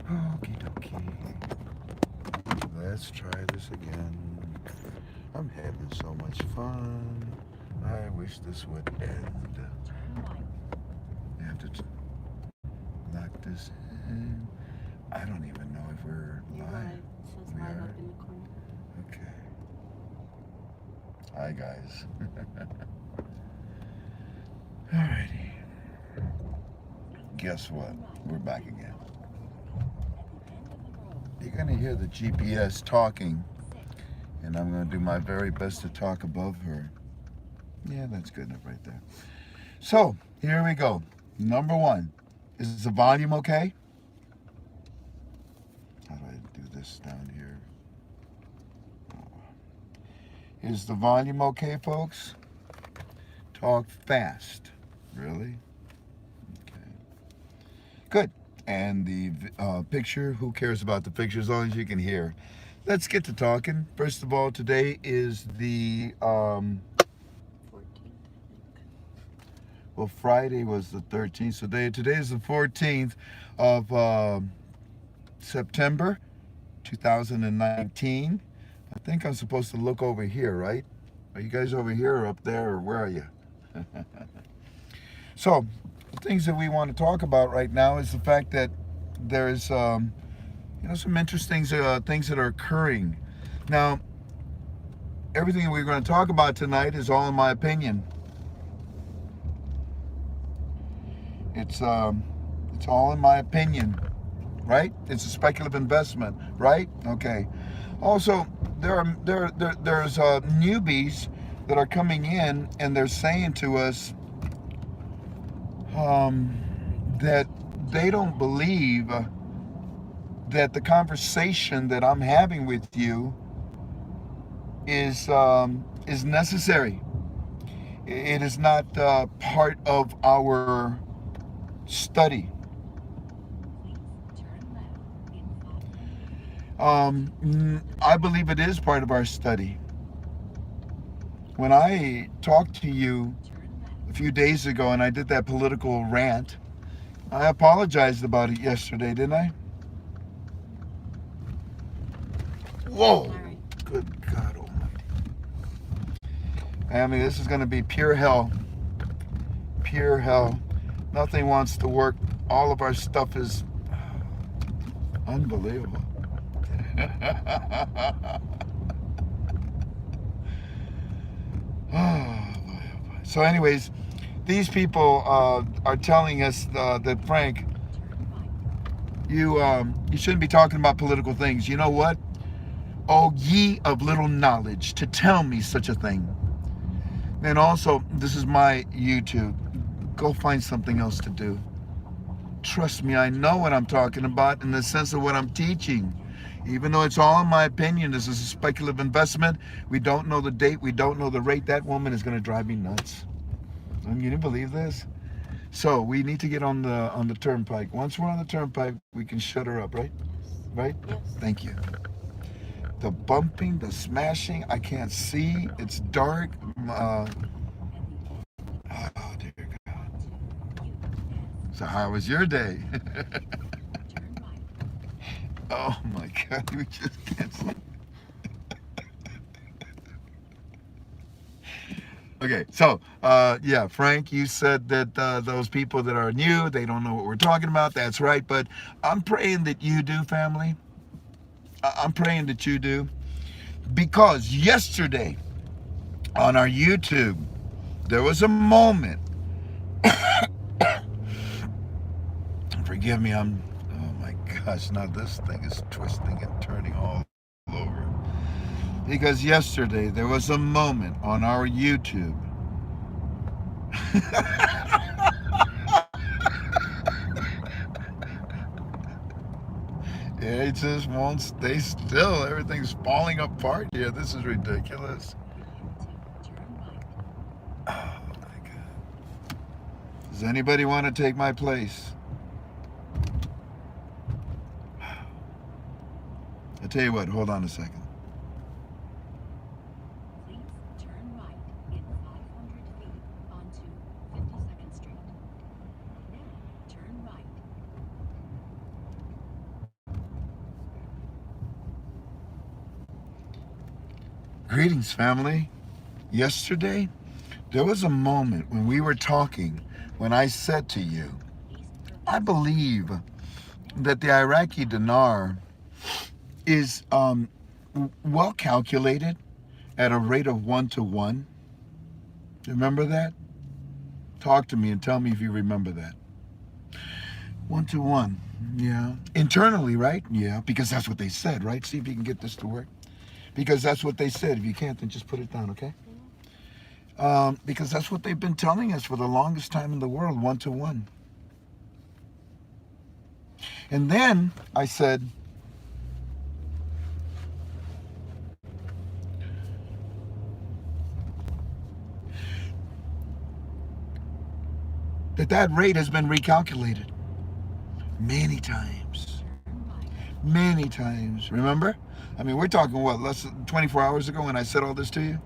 Okie dokie. Let's try this again. I'm having so much fun. I wish this would end. I have to lock this in. I don't even know if we're You're live. live. It says We live are? up in the corner. Okay. Hi, guys. Alrighty. Guess what? We're back again. You're going to hear the GPS talking, and I'm going to do my very best to talk above her. Yeah, that's good enough right there. So, here we go. Number one. Is the volume okay? How do I do this down here? Is the volume okay, folks? Talk fast. Really? Okay. Good. And the picture, who cares about the picture as long as you can hear? Let's get to talking. First of all, today is the 14th, I think. well, Friday was the 13th. So today is the 14th of September 2019. I think I'm supposed to look over here, right? Are you guys over here or up there, or where are you? So, the things that we want to talk about right now is the fact that there's some interesting things that are occurring. Now, everything that we're going to talk about tonight is all in my opinion. It's all in my opinion, right? It's a speculative investment, right? Okay. Also, there's newbies that are coming in and they're saying to us that they don't believe that the conversation that I'm having with you is necessary. It is not part of our study. I believe it is part of our study. When I talked to you a few days ago and I did that political rant, I apologized about it yesterday, didn't I? Whoa! Sorry. Good God Almighty. I mean, this is going to be pure hell. Pure hell. Nothing wants to work. All of our stuff is unbelievable. So, anyways, these people are telling us that Frank, you shouldn't be talking about political things. You know what? Oh, ye of little knowledge, to tell me such a thing. And also, this is my YouTube. Go find something else to do. Trust me, I know what I'm talking about in the sense of what I'm teaching. Even though it's all in my opinion, this is a speculative investment. We don't know the date. We don't know the rate. That woman is going to drive me nuts. You didn't believe this? So we need to get on the turnpike. Once we're on the turnpike, we can shut her up, right? Yes. Right? Yes. Thank you. The bumping, the smashing, I can't see. It's dark. Oh, dear God. So how was your day? Oh, my God. We just can't see. Okay, so yeah, Frank, you said that those people that are new, they don't know what we're talking about. That's right, but I'm praying that you do, family. I'm praying that you do, because yesterday on our YouTube there was a moment. Forgive me, oh my gosh, now this thing is twisting and turning all over. Because yesterday there was a moment on our YouTube. It just won't stay still. Everything's falling apart here. This is ridiculous. Oh my God. Does anybody want to take my place? I tell you what, hold on a second. Greetings, family. Yesterday, there was a moment when we were talking when I said to you, I believe that the Iraqi dinar is well calculated at a rate of 1 to 1. Remember that? Talk to me and tell me if you remember that. 1 to 1. Yeah. Internally, right? Yeah, because that's what they said, right? See if you can get this to work. Because that's what they said. If you can't, then just put it down, okay? Because that's what they've been telling us for the longest time in the world, 1 to 1. And then I said, that rate has been recalculated many times. Many times. Remember? I mean, we're talking, what, less than 24 hours ago when I said all this to you?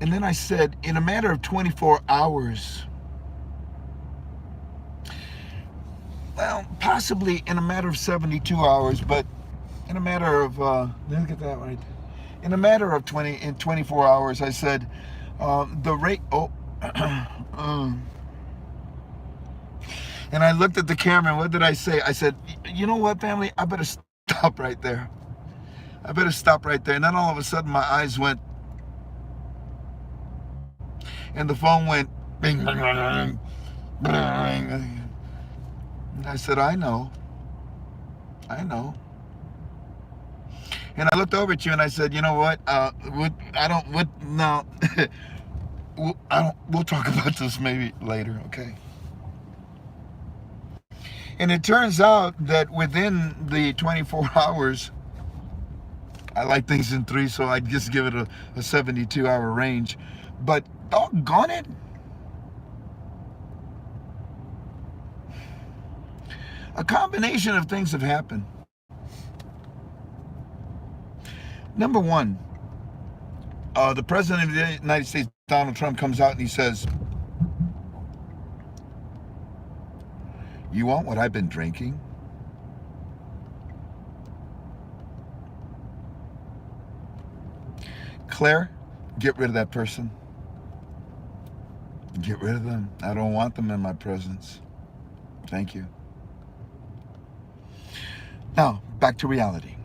And then I said, in a matter of 24 hours, well, possibly in a matter of 72 hours, but in a matter of, look at that right there. In a matter of 24 hours, I said, the rate, and I looked at the camera, and what did I say? I said, you know what, family? I better stop right there. I better stop right there. And then all of a sudden, my eyes went, and the phone went, bing, bing, bing, bing. And I said, I know. And I looked over at you and I said, you know what? We'll talk about this maybe later, okay? And it turns out that within the 24 hours, I like things in 3, so I'd just give it a 72-hour range. But doggone it, a combination of things have happened. Number one, the President of the United States, Donald Trump, comes out and he says, you want what I've been drinking? Claire, get rid of that person. Get rid of them. I don't want them in my presence. Thank you. Now, back to reality.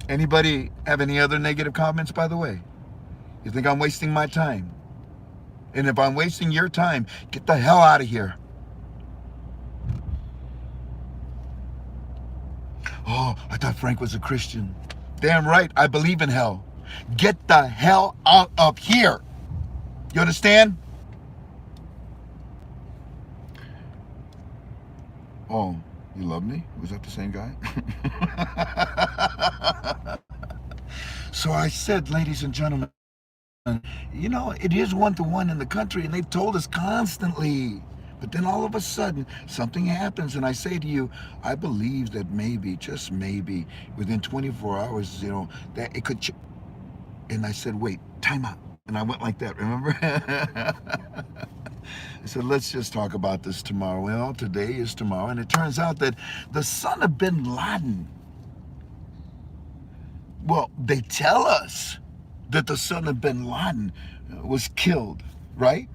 Anybody have any other negative comments, by the way? You think I'm wasting my time? And if I'm wasting your time, get the hell out of here. Oh, I thought Frank was a Christian. Damn right, I believe in hell. Get the hell out of here. You understand? Oh, you love me? Was that the same guy? So I said, ladies and gentlemen, you know, it is 1 to 1 in the country, and they've told us constantly. But then all of a sudden, something happens, and I say to you, I believe that maybe, just maybe, within 24 hours, you know, that it could... And I said, wait, time out. And I went like that, remember? I said, let's just talk about this tomorrow. Well, today is tomorrow, and it turns out that the son of bin Laden, well, they tell us that the son of bin Laden was killed, right?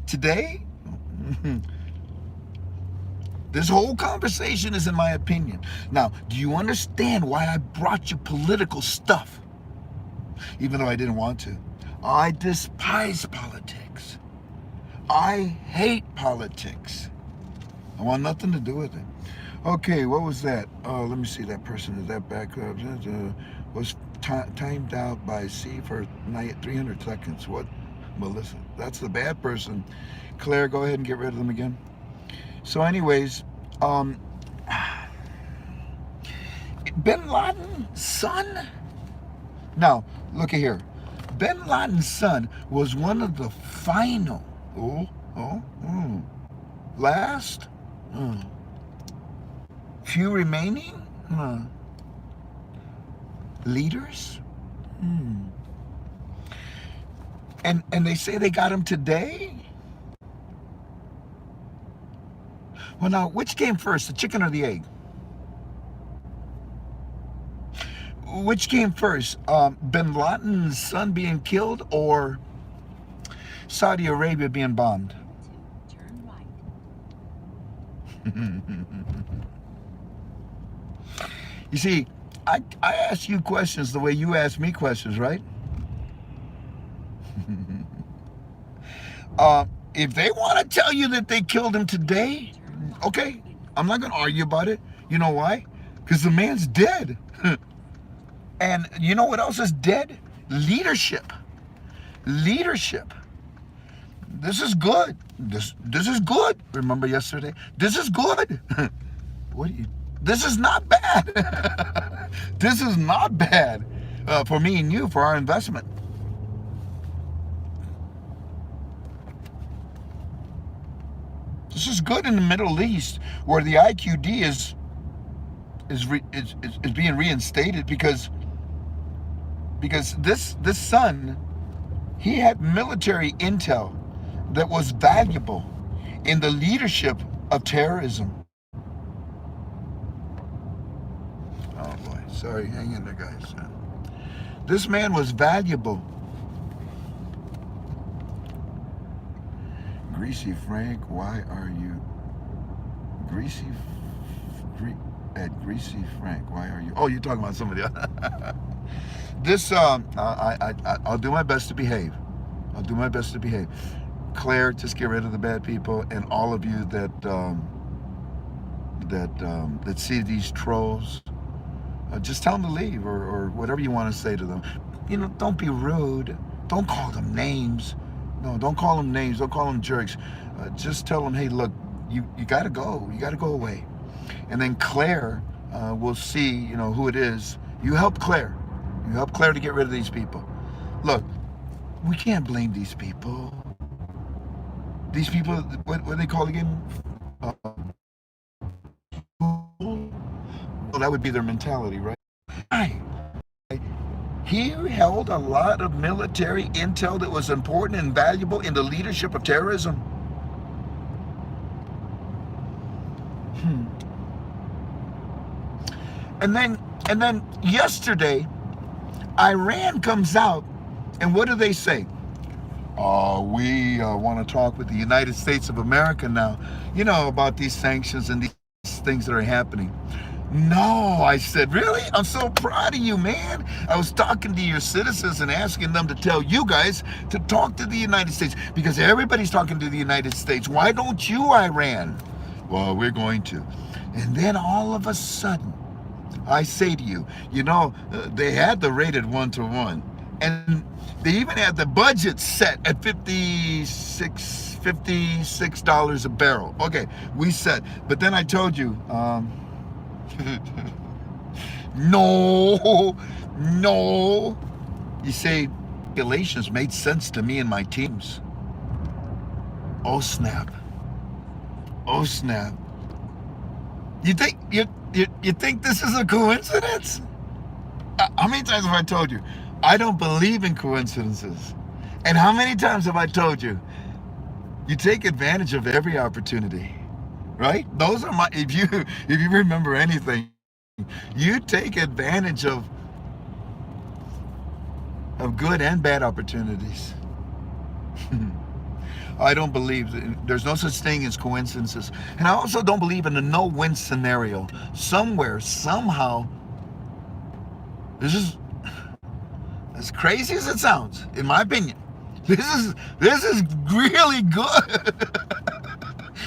Today? This whole conversation is in my opinion. Now, do you understand why I brought you political stuff? Even though I didn't want to. I despise politics. I hate politics. I want nothing to do with it. Okay, what was that? Let me see that person. Is that back up? Was timed out by C for 300 seconds. What? Melissa. That's the bad person. Claire, go ahead and get rid of them again. So anyways, bin Laden's son? Now, look at here. Bin Laden's son was one of the final, last, few remaining leaders. And they say they got him today? Well, now, which came first, the chicken or the egg? Which came first, Bin Laden's son being killed or Saudi Arabia being bombed? Turn right. You see, I ask you questions the way you ask me questions, right? If they want to tell you that they killed him today, okay, I'm not going to argue about it. You know why? Because the man's dead. And you know what else is dead? Leadership. Leadership. This is good. This is good. Remember yesterday? This is good. What do you? This is not bad. This is not bad for me and you, for our investment. This is good in the Middle East, where the IQD is being reinstated because this son, he had military intel that was valuable in the leadership of terrorism. Oh boy, sorry, hang in there, guys. This man was valuable. Greasy Frank, why are you Greasy Frank? Why are you? Oh, you're talking about somebody else. This I'll do my best to behave. I'll do my best to behave. Claire, just get rid of the bad people, and all of you that see these trolls, just tell them to leave, or whatever you want to say to them. You know, don't be rude. Don't call them names. No, don't call them names. Don't call them jerks. Just tell them, hey, look, you got to go. You got to go away. And then Claire will see, you know, who it is. You help Claire. You help Claire to get rid of these people. Look, we can't blame these people. These people, what do they call again? Well, that would be their mentality, right? He held a lot of military intel that was important and valuable in the leadership of terrorism. And then yesterday, Iran comes out, and what do they say? We want to talk with the United States of America now, you know, about these sanctions and these things that are happening. No, I said, really? I'm so proud of you, man. I was talking to your citizens and asking them to tell you guys to talk to the United States, because everybody's talking to the United States. Why don't you, Iran? Well, we're going to. And then all of a sudden, I say to you, you know, they had the rated 1-to-1, and they even had the budget set at $56 a barrel. Okay, we said, but then I told you, no. You say, calculations made sense to me and my teams. Oh snap. You think this is a coincidence? How many times have I told you? I don't believe in coincidences. And how many times have I told you? You take advantage of every opportunity. Right? Those are my, if you remember anything, you take advantage of good and bad opportunities. I don't believe there's no such thing as coincidences. And I also don't believe in a no-win scenario. Somewhere, somehow, this is as crazy as it sounds, in my opinion. This is really good.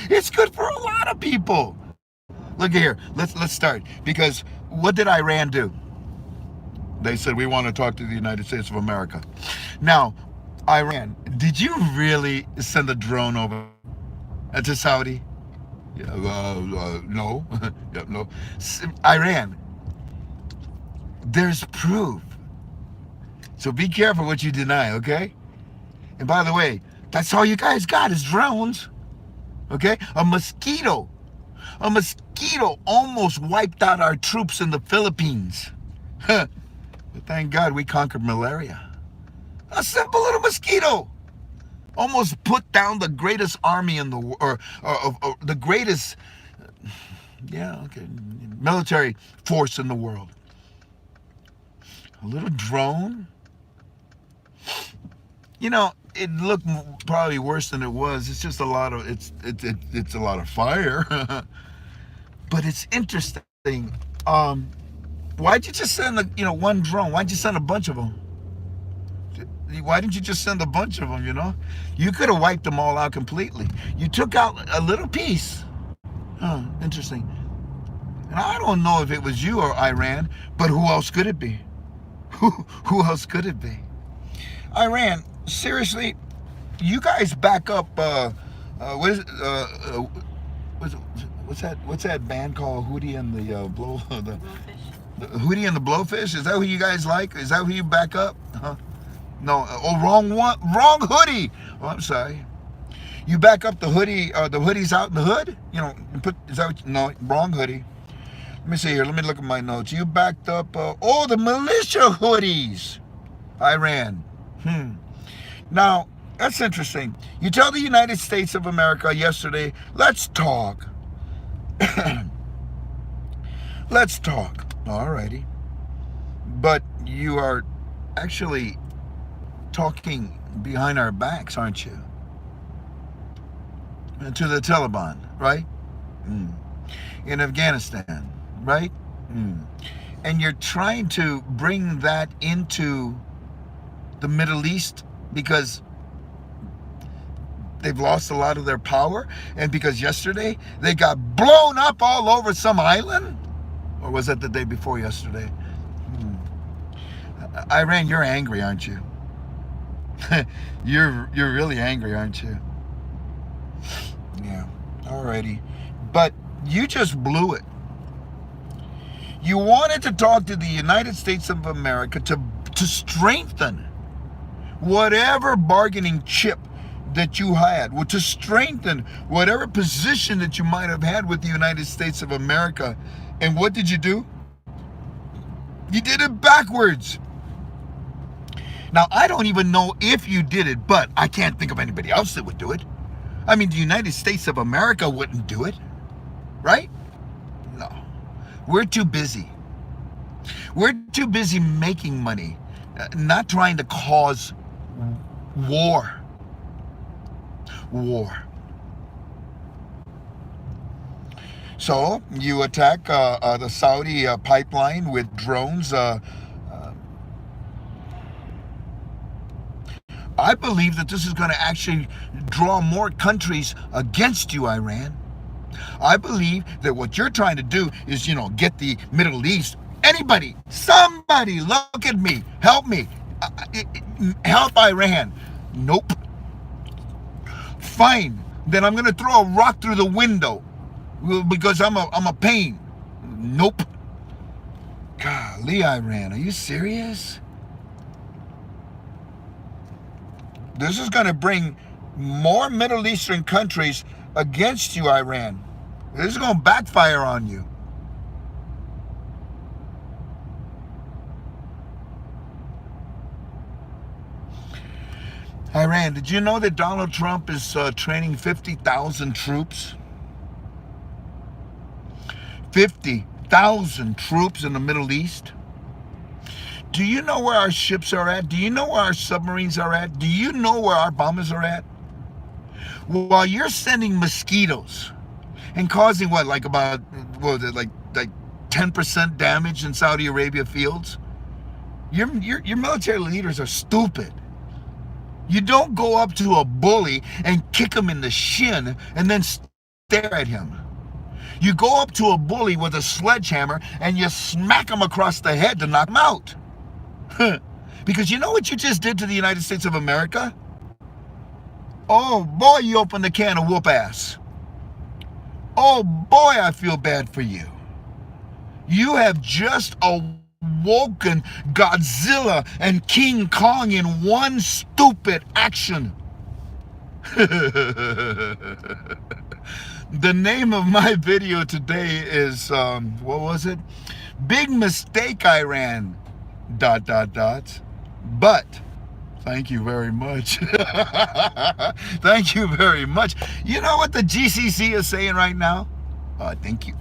It's good for a lot of people. Look here, let's start. Because what did Iran do? They said, we want to talk to the United States of America. Now, Iran, did you really send a drone over to Saudi? No. Yeah, no. Iran, there's proof. So be careful what you deny, okay? And by the way, that's all you guys got is drones. Okay? A mosquito almost wiped out our troops in the Philippines. But thank God we conquered malaria. A simple little mosquito almost put down the greatest army in the world, or the greatest Yeah, okay. Military force in the world. A little drone. You know, it looked probably worse than it was. It's just a lot of it's a lot of fire, but it's interesting. Um, why'd you just send one drone? Why'd you send a bunch of them? Why didn't you just send a bunch of them? You could have wiped them all out completely. You took out a little piece. Huh, interesting. And I don't know if it was you or Iran, but who else could it be? Who else could it be? Iran, seriously, you guys back up. What is what's that band called? Hootie and the the Hootie and the Blowfish. Is that who you guys like? Is that who you back up? Huh? No. Oh, wrong one. Wrong hoodie. Oh, I'm sorry. You back up the hoodie. The hoodie's out in the hood. Is that what? No, wrong hoodie. Let me see here. Let me look at my notes. You backed up. The militia hoodies. Iran. Now, that's interesting. You tell the United States of America yesterday, let's talk. Let's talk. Alrighty. But you are actually talking behind our backs, aren't you? To the Taliban, right? In Afghanistan, right? And you're trying to bring that into the Middle East because they've lost a lot of their power, and because yesterday they got blown up all over some island, or was that the day before yesterday? Iran, you're angry, aren't you? You're really angry, aren't you? Yeah. Alrighty, but you just blew it. You wanted to talk to the United States of America to strengthen whatever bargaining chip that you had, to strengthen whatever position that you might have had with the United States of America. And what did you do? You did it backwards. Now, I don't even know if you did it, but I can't think of anybody else that would do it. I mean, the United States of America wouldn't do it, right? No. We're too busy. We're too busy making money, not trying to cause war. So you attack the Saudi pipeline with drones. I believe that this is going to actually draw more countries against you, Iran. I believe that what you're trying to do is, get the Middle East. Anybody, somebody, look at me, help me, help Iran. Nope. Fine, then I'm gonna throw a rock through the window because I'm a pain. Nope. Golly, Iran, are you serious? This is gonna bring more Middle Eastern countries against you, Iran. This is gonna backfire on you. Iran, did you know that Donald Trump is training 50,000 troops? 50,000 troops in the Middle East? Do you know where our ships are at? Do you know where our submarines are at? Do you know where our bombers are at? While you're sending mosquitoes and causing like 10% damage in Saudi Arabia fields, your military leaders are stupid. You don't go up to a bully and kick him in the shin and then stare at him. You go up to a bully with a sledgehammer and you smack him across the head to knock him out. Because you know what you just did to the United States of America? Oh boy, you opened a can of whoop ass. Oh boy, I feel bad for you. You have just awoken Godzilla and King Kong in one stupid action. The name of my video today is, what was it? Big mistake, Iran, ... But, thank you very much. Thank you very much. You know what the GCC is saying right now? Thank you.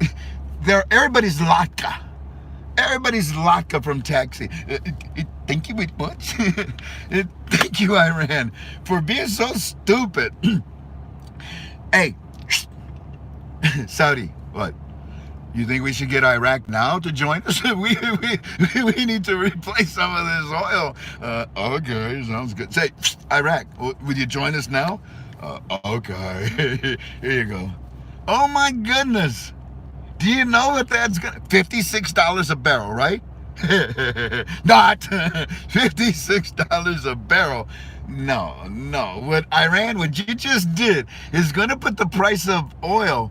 Everybody's latke. Everybody's latke from taxi. Thank you very much. Thank you, Iran, for being so stupid. Hey, Saudi, what? You think we should get Iraq now to join us? we need to replace some of this oil. Okay, sounds good. Say, Iraq, would you join us now? Okay, here you go. Oh my goodness. Do you know what that's gonna? $56 a barrel, right? Not $56 a barrel. No. What you just did is gonna put the price of oil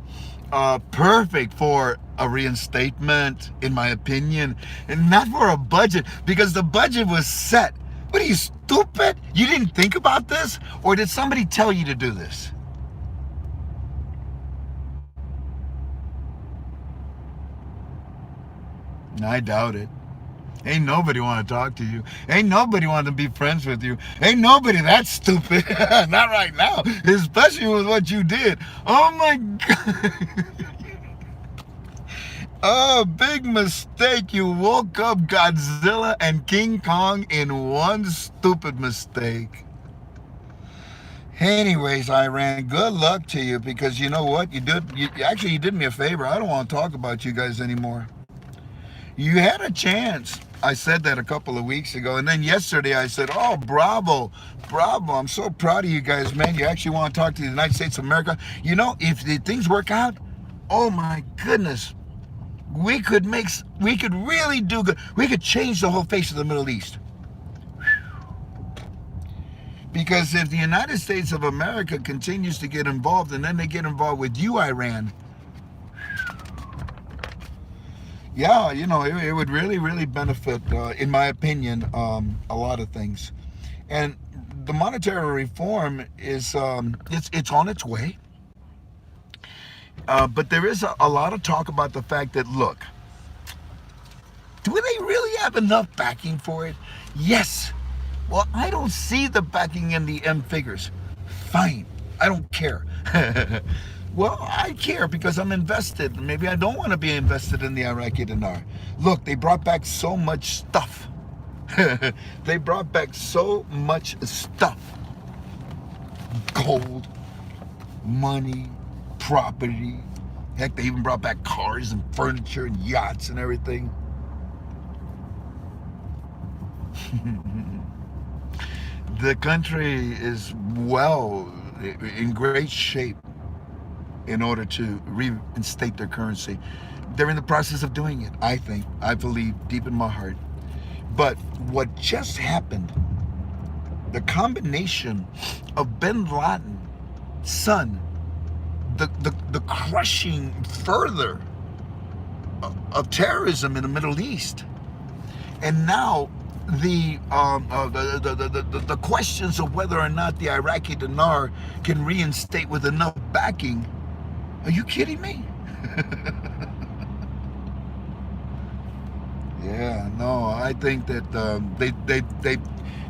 perfect for a reinstatement, in my opinion, and not for a budget, because the budget was set. What are you, stupid? You didn't think about this? Or did somebody tell you to do this? I doubt it. Ain't nobody want to talk to you. Ain't nobody want to be friends with you. Ain't nobody that stupid. Not right now. Especially with what you did. Oh my God. Oh, big mistake. You woke up Godzilla and King Kong in one stupid mistake. Anyways, Iran, good luck to you, because you know what? You did me a favor. I don't want to talk about you guys anymore. You had a chance. I said that a couple of weeks ago. And then yesterday I said, oh, bravo. I'm so proud of you guys, man. You actually want to talk to the United States of America. You know, if the things work out, oh my goodness, we could really do good. We could change the whole face of the Middle East. Because if the United States of America continues to get involved, and then they get involved with you, Iran, yeah, you know, it would really, really benefit, in my opinion, a lot of things. And the monetary reform is, it's on its way. But there is a lot of talk about the fact that, look, do they really have enough backing for it? Yes. Well, I don't see the backing in the M figures. Fine. I don't care. Well, I care because I'm invested. Maybe I don't want to be invested in the Iraqi dinar. Look, they brought back so much stuff. They brought back so much stuff. Gold, money, property. Heck, they even brought back cars and furniture and yachts and everything. The country is in great shape in order to reinstate their currency. They're in the process of doing it, I believe deep in my heart. But what just happened, the combination of bin Laden's son, the crushing further of terrorism in the Middle East, and now the questions of whether or not the Iraqi dinar can reinstate with enough backing. Are you kidding me? Yeah, no, I think that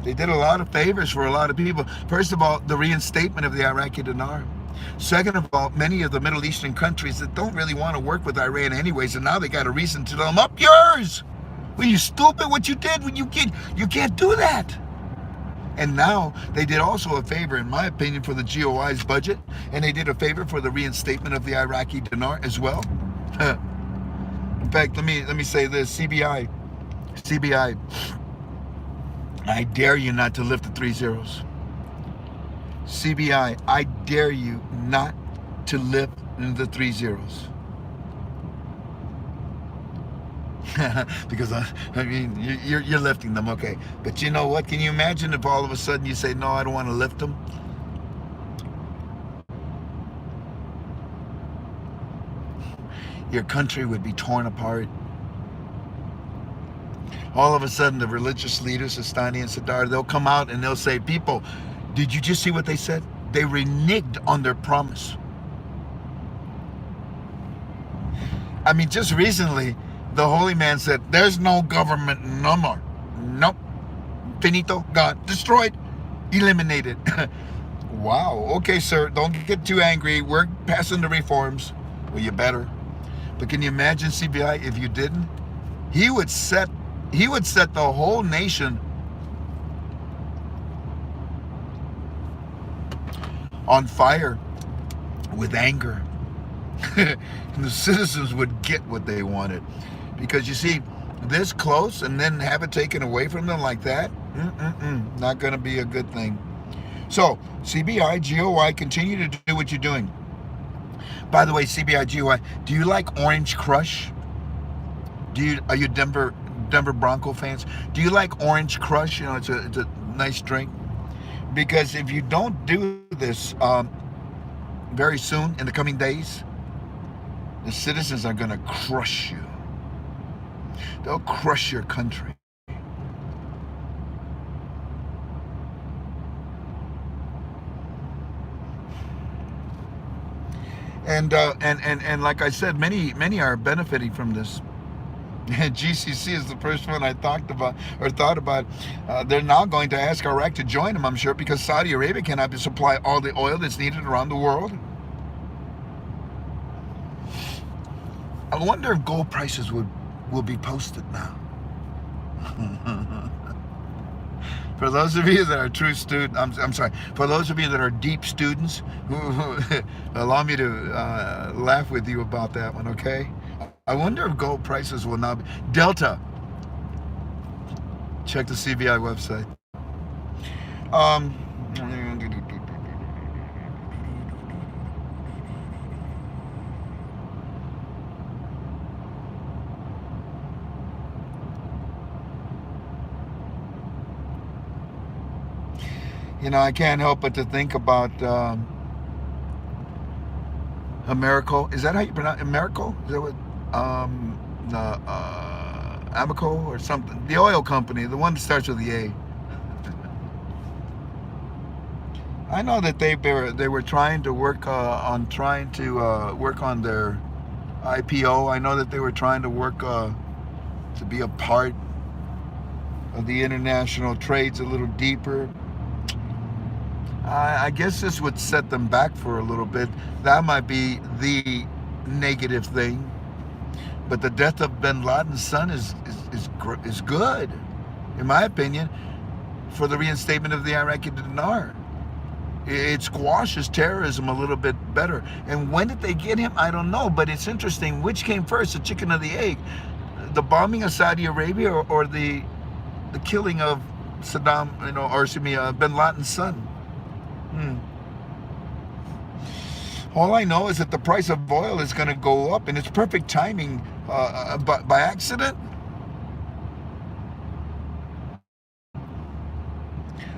they did a lot of favors for a lot of people. First of all, the reinstatement of the Iraqi dinar. Second of all, many of the Middle Eastern countries that don't really want to work with Iran anyways, and now they got a reason to tell them, up yours! Well, you stupid, what you did, when you can't do that. And now they did also a favor, in my opinion, for the GOI's budget, and they did a favor for the reinstatement of the Iraqi dinar as well. In fact, let me say this, CBI, I dare you not to lift the 3 zeros. CBI, I dare you not to lift the 3 zeros. Because I mean, you're lifting them, okay. But you know what? Can you imagine if all of a sudden you say, no, I don't want to lift them? Your country would be torn apart. All of a sudden, the religious leaders, Sistani and Sadr, they'll come out and they'll say, people, did you just see what they said? They reneged on their promise. I mean, just recently, the holy man said, there's no government no more. Nope. Finito, gone, destroyed, eliminated. Wow. Okay, sir, don't get too angry. We're passing the reforms. Well, you better. But can you imagine CBI if you didn't? He would set the whole nation on fire with anger. And the citizens would get what they wanted. Because you see, this close and then have it taken away from them like that, not going to be a good thing. So, CBI, GOI, continue to do what you're doing. By the way, CBI, GOI, do you like Orange Crush? Are you Denver Bronco fans? Do you like Orange Crush? You know, it's a nice drink. Because if you don't do this very soon, in the coming days, the citizens are going to crush you. They'll crush your country. And like I said, many are benefiting from this. GCC is the first one I thought about. They're now going to ask Iraq to join them, I'm sure, because Saudi Arabia cannot supply all the oil that's needed around the world. I wonder if gold prices will be posted now. For those of you that are true students, I'm sorry, for those of you that are deep students, who allow me to laugh with you about that one, okay? I wonder if gold prices will now be... Delta. Check the CBI website. You know, I can't help but to think about Americo. Is that how you pronounce it? Americo? Is that what? Amoco or something? The oil company, the one that starts with the A. I know that they were trying to work on their IPO. I know that they were trying to work to be a part of the international trades a little deeper. I guess this would set them back for a little bit. That might be the negative thing. But the death of bin Laden's son is good, in my opinion, for the reinstatement of the Iraqi dinar. It squashes terrorism a little bit better. And when did they get him? I don't know. But it's interesting. Which came first, the chicken or the egg? The bombing of Saudi Arabia or the killing of Saddam, bin Laden's son? All I know is that the price of oil is going to go up, and it's perfect timing. By accident?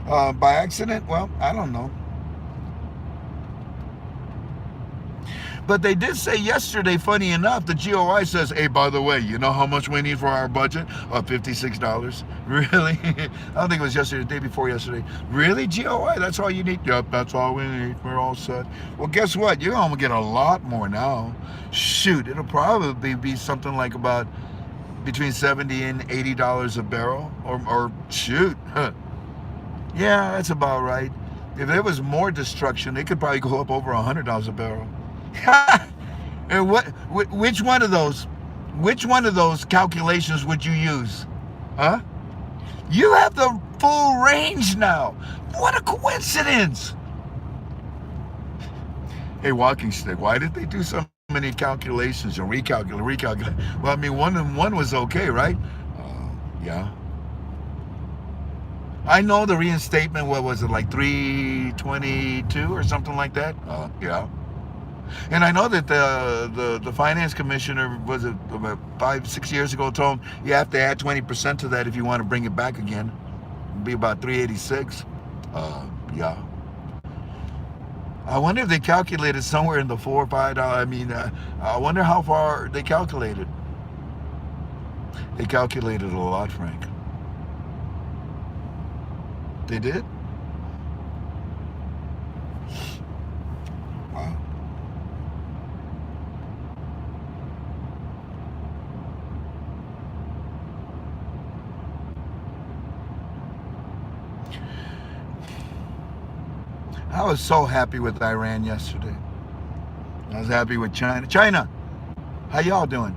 By accident? Well, I don't know. But they did say yesterday, funny enough, the GOI says, hey, by the way, you know how much we need for our budget? $56. Really? I don't think it was yesterday, the day before yesterday. Really, GOI? That's all you need? Yep, that's all we need. We're all set. Well, guess what? You're going to get a lot more now. Shoot, it'll probably be something like about between $70 and $80 a barrel. Or shoot. Yeah, that's about right. If there was more destruction, it could probably go up over $100 a barrel. And which one of those calculations would you use? Huh? You have the full range now. What a coincidence. Hey, walking stick, why did they do so many calculations and recalculate? Well, I mean, one was okay, right? Yeah. I know the reinstatement, what was it, like 322 or something like that? Yeah. And I know that the finance commissioner, was it about 5-6 years ago, told him you have to add 20% to that if you want to bring it back again. It'd be about 386. Yeah. I wonder if they calculated somewhere in the $4 or $5. I mean, I wonder how far they calculated. They calculated a lot, Frank. They did? Wow. I was so happy with Iran yesterday. I was happy with China. China! How y'all doing?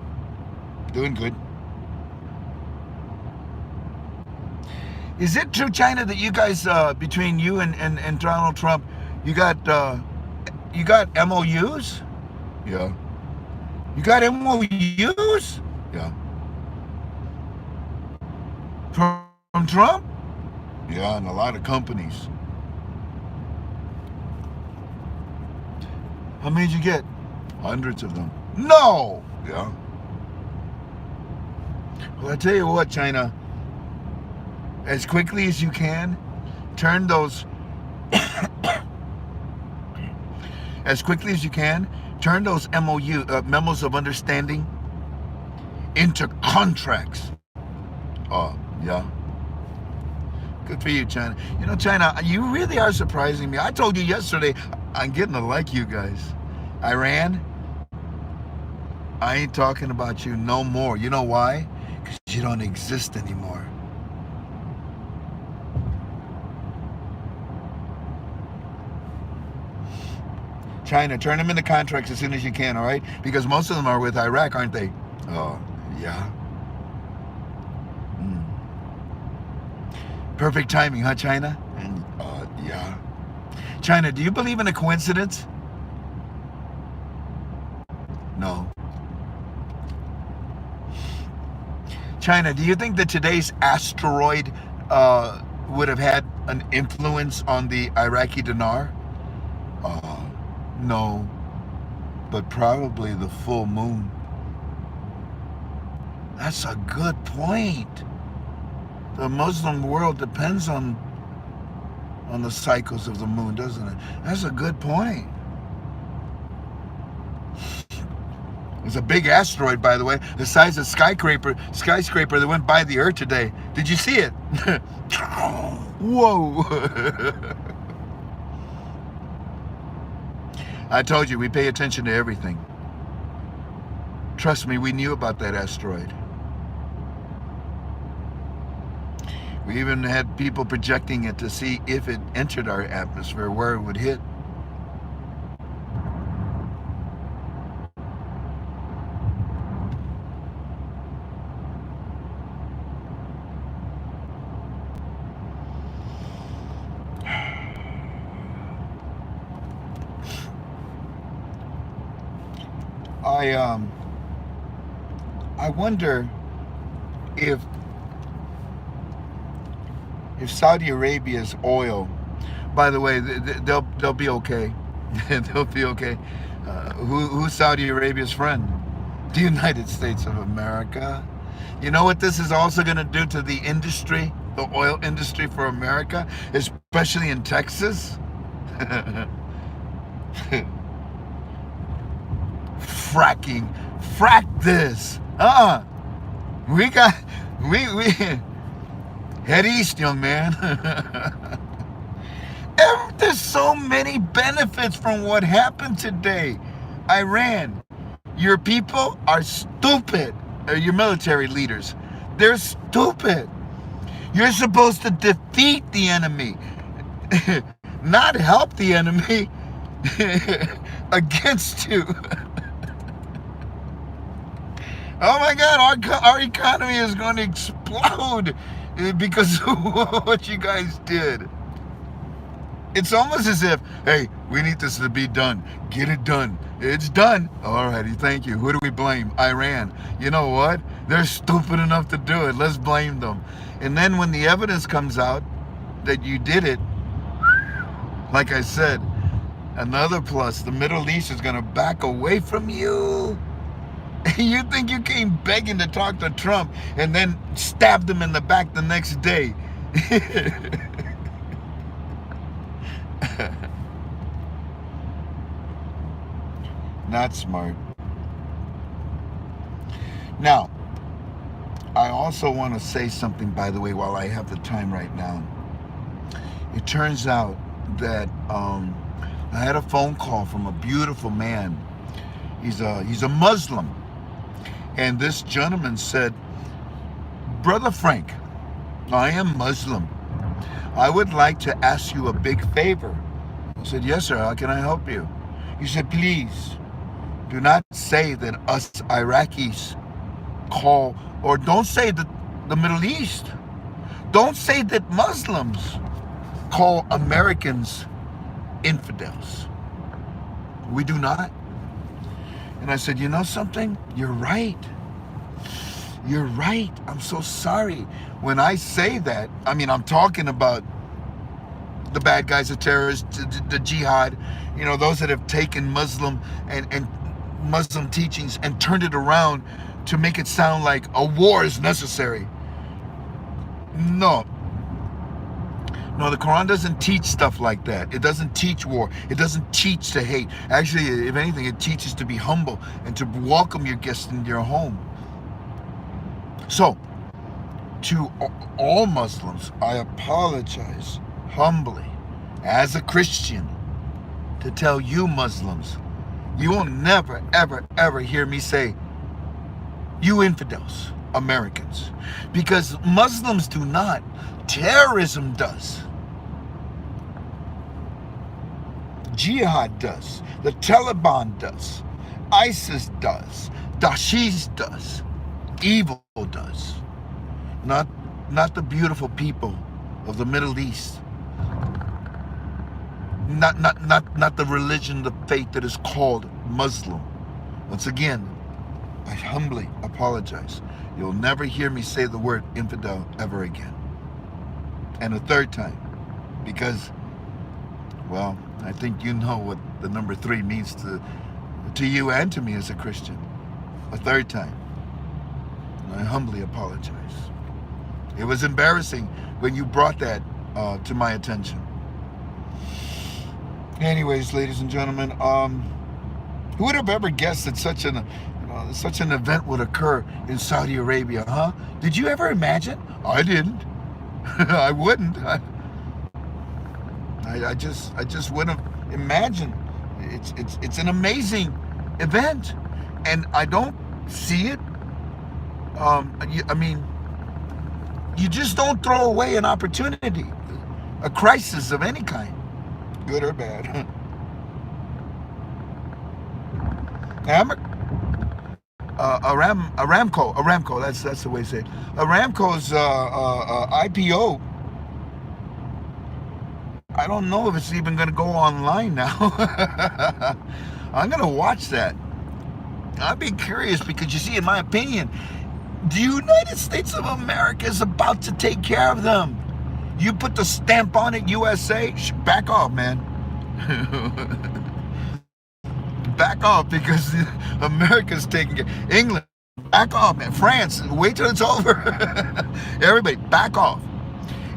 Doing good. Is it true, China, that you guys, between you and Donald Trump, you got MOUs? Yeah. You got MOUs? Yeah. From Trump? Yeah, and a lot of companies. How many did you get? Hundreds of them. No! Yeah. Well, I tell you what, China, as quickly as you can, turn those, as quickly as you can, turn those memos of understanding into contracts. Oh, yeah. Good for you, China. You know, China, you really are surprising me. I told you yesterday, I'm getting to like you guys. Iran, I ain't talking about you no more. You know why? Because you don't exist anymore. China, turn them into contracts as soon as you can, all right? Because most of them are with Iraq, aren't they? Oh, yeah. Perfect timing, huh, China? And yeah. China, do you believe in a coincidence? No. China, do you think that today's asteroid would have had an influence on the Iraqi dinar? No, but probably the full moon. That's a good point. The Muslim world depends on the cycles of the moon, doesn't it? That's a good point. It's a big asteroid, by the way, the size of skyscraper that went by the Earth today. Did you see it? Whoa. I told you, we pay attention to everything. Trust me, we knew about that asteroid. We even had people projecting it to see if it entered our atmosphere, where it would hit. I wonder if Saudi Arabia's oil, by the way, they'll be okay. They'll be okay. Who's Saudi Arabia's friend? The United States of America. You know what this is also going to do to the industry, the oil industry for America, especially in Texas? Fracking. Frack this. We head east, young man. There's so many benefits from what happened today. Iran, your people are stupid. Your military leaders, they're stupid. You're supposed to defeat the enemy, not help the enemy against you. Oh my God, our economy is going to explode because of what you guys did. It's almost as if, hey, we need this to be done. Get it done. It's done. Alrighty, thank you. Who do we blame? Iran. You know what? They're stupid enough to do it. Let's blame them. And then when the evidence comes out that you did it, like I said, another plus, the Middle East is going to back away from you. You think you came begging to talk to Trump and then stabbed him in the back the next day. Not smart. Now, I also want to say something, by the way, while I have the time right now. It turns out that I had a phone call from a beautiful man. He's a Muslim. And this gentleman said, Brother Frank, I am Muslim. I would like to ask you a big favor. I said, yes, sir. How can I help you? He said, please, Do not say that us Iraqis call, or don't say that the Middle East, don't say that Muslims call Americans infidels. We do not. And I said, you know something? You're right. You're right. I'm so sorry. When I say that, I mean, I'm talking about the bad guys, the terrorists, the jihad, you know, those that have taken Muslim and Muslim teachings and turned it around to make it sound like a war is necessary. No. No, the Quran doesn't teach stuff like that. It doesn't teach war. It doesn't teach to hate. Actually, if anything, it teaches to be humble and to welcome your guests into your home. So, to all Muslims, I apologize humbly as a Christian to tell you Muslims, you will never, ever, ever hear me say, you infidels, Americans. Because Muslims do not. Terrorism does. Jihad does. The Taliban does. ISIS does. Daesh does. Evil does. Not the beautiful people of the Middle East. Not the religion, the faith that is called Muslim. Once again, I humbly apologize. You'll never hear me say the word infidel ever again. And a third time, because, well, I think you know what the number 3 means to you and to me as a Christian. A third time. And I humbly apologize. It was embarrassing when you brought that to my attention. Anyways, ladies and gentlemen, who would have ever guessed that such an event would occur in Saudi Arabia, huh? Did you ever imagine? I didn't. I wouldn't. I just wouldn't have imagined. It's an amazing event, and I don't see it. I mean, you just don't throw away an opportunity, a crisis of any kind, good or bad. Aramco. That's the way to say it. Aramco's IPO. I don't know if it's even going to go online now. I'm going to watch that. I'd be curious because, you see, in my opinion, the United States of America is about to take care of them. You put the stamp on it, USA, back off, man. Back off, because America's taking care. England, back off, man. France, wait till it's over. Everybody, back off.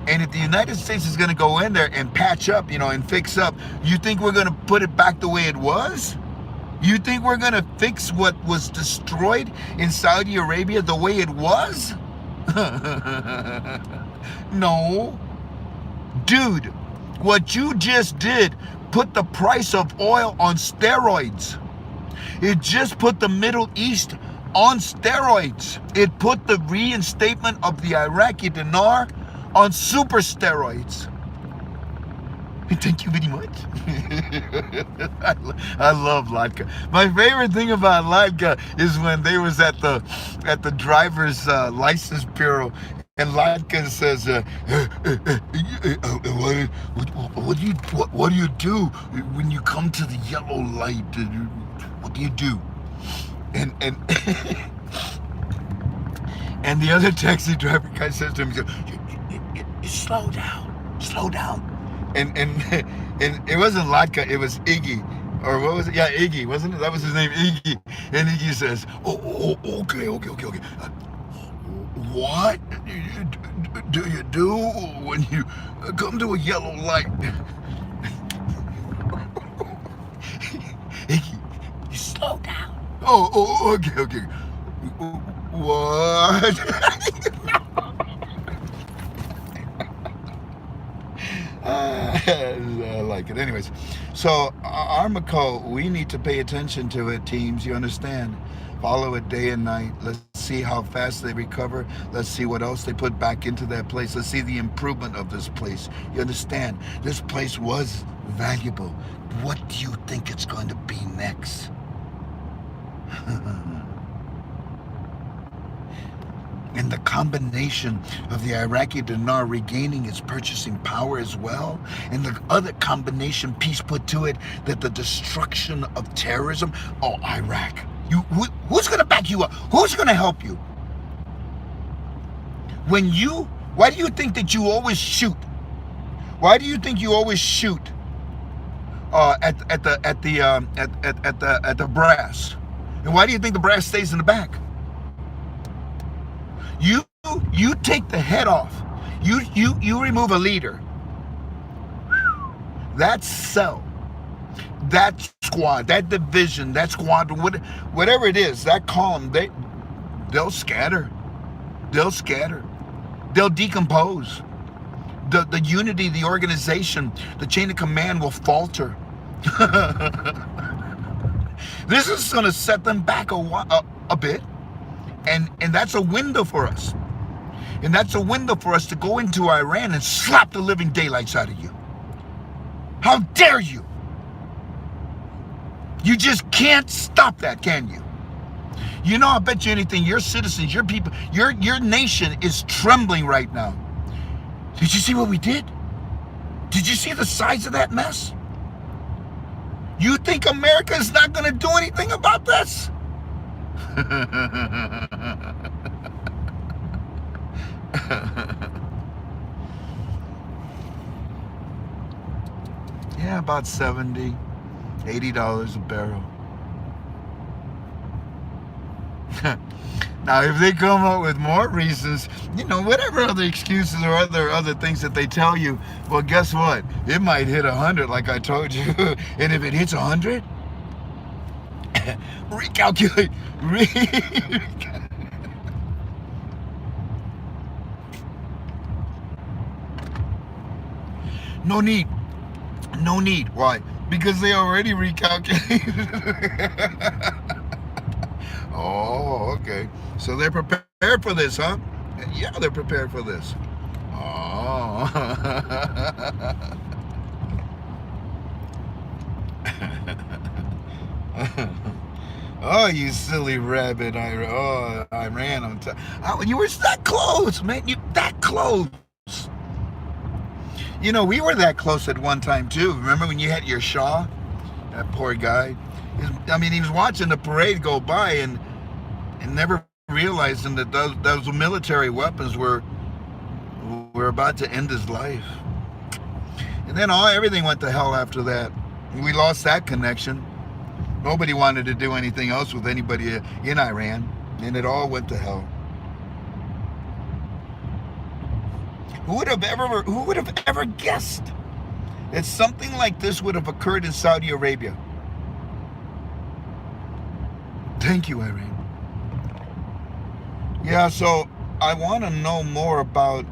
And if the United States is going to go in there and patch up, and fix up, you think we're going to put it back the way it was? You think we're going to fix what was destroyed in Saudi Arabia the way it was? No. Dude, what you just did put the price of oil on steroids. It just put the Middle East on steroids. It put the reinstatement of the Iraqi dinar on super steroids. Thank you very much. I love Latka. My favorite thing about Latka is when they was at the driver's license bureau, and Latka says, what do you do when you come to the yellow light? What do you do? And and the other taxi driver guy says to him, you slow down. And it wasn't Latka, it was Iggy. Or what was it? Yeah, Iggy, wasn't it? That was his name, Iggy. And Iggy says, okay. What do you do when you come to a yellow light? Iggy, you slow down. Okay. What? I like it. Anyways, so Aramco, we need to pay attention to it, teams. You understand? Follow it day and night. Let's see how fast they recover. Let's see what else they put back into that place. Let's see the improvement of this place. You understand? This place was valuable. What do you think it's going to be next? And the combination of the Iraqi dinar regaining its purchasing power as well, and the other combination piece put to it, that the destruction of terrorism. Oh, Iraq, who's going to back you up? Who's going to help you? Why do you think that you always shoot? Why do you think you always shoot at the brass? And why do you think the brass stays in the back? You take the head off. You remove a leader. That cell, that squad, that division, that squadron, whatever it is, that column, they'll scatter. They'll scatter. They'll decompose. The unity, the organization, the chain of command will falter. This is going to set them back a bit. And that's a window for us. And that's a window for us to go into Iran and slap the living daylights out of you. How dare you? You just can't stop that, can you? You know, I bet you anything, your citizens, your people, your nation is trembling right now. Did you see what we did? Did you see the size of that mess? You think America is not going to do anything about this? Yeah, about $70, $80 a barrel. Now, if they come up with more reasons, you know, whatever other excuses or other things that they tell you, well, guess what? It might hit 100, like I told you. And if it hits 100, recalculate. No need. No need. Why? Because they already recalculated. Oh, okay. So they're prepared for this, huh? Yeah, they're prepared for this. Oh. Oh, you silly rabbit. Iran. You were that close, man. You that close. You know, we were that close at one time, too. Remember when you had your Shah? That poor guy. He was watching the parade go by and never realizing that those military weapons were about to end his life. And then everything went to hell after that. We lost that connection. Nobody wanted to do anything else with anybody in Iran, and it all went to hell. Who would have ever guessed that something like this would have occurred in Saudi Arabia? Thank you, Iran. Yeah, so I want to know more about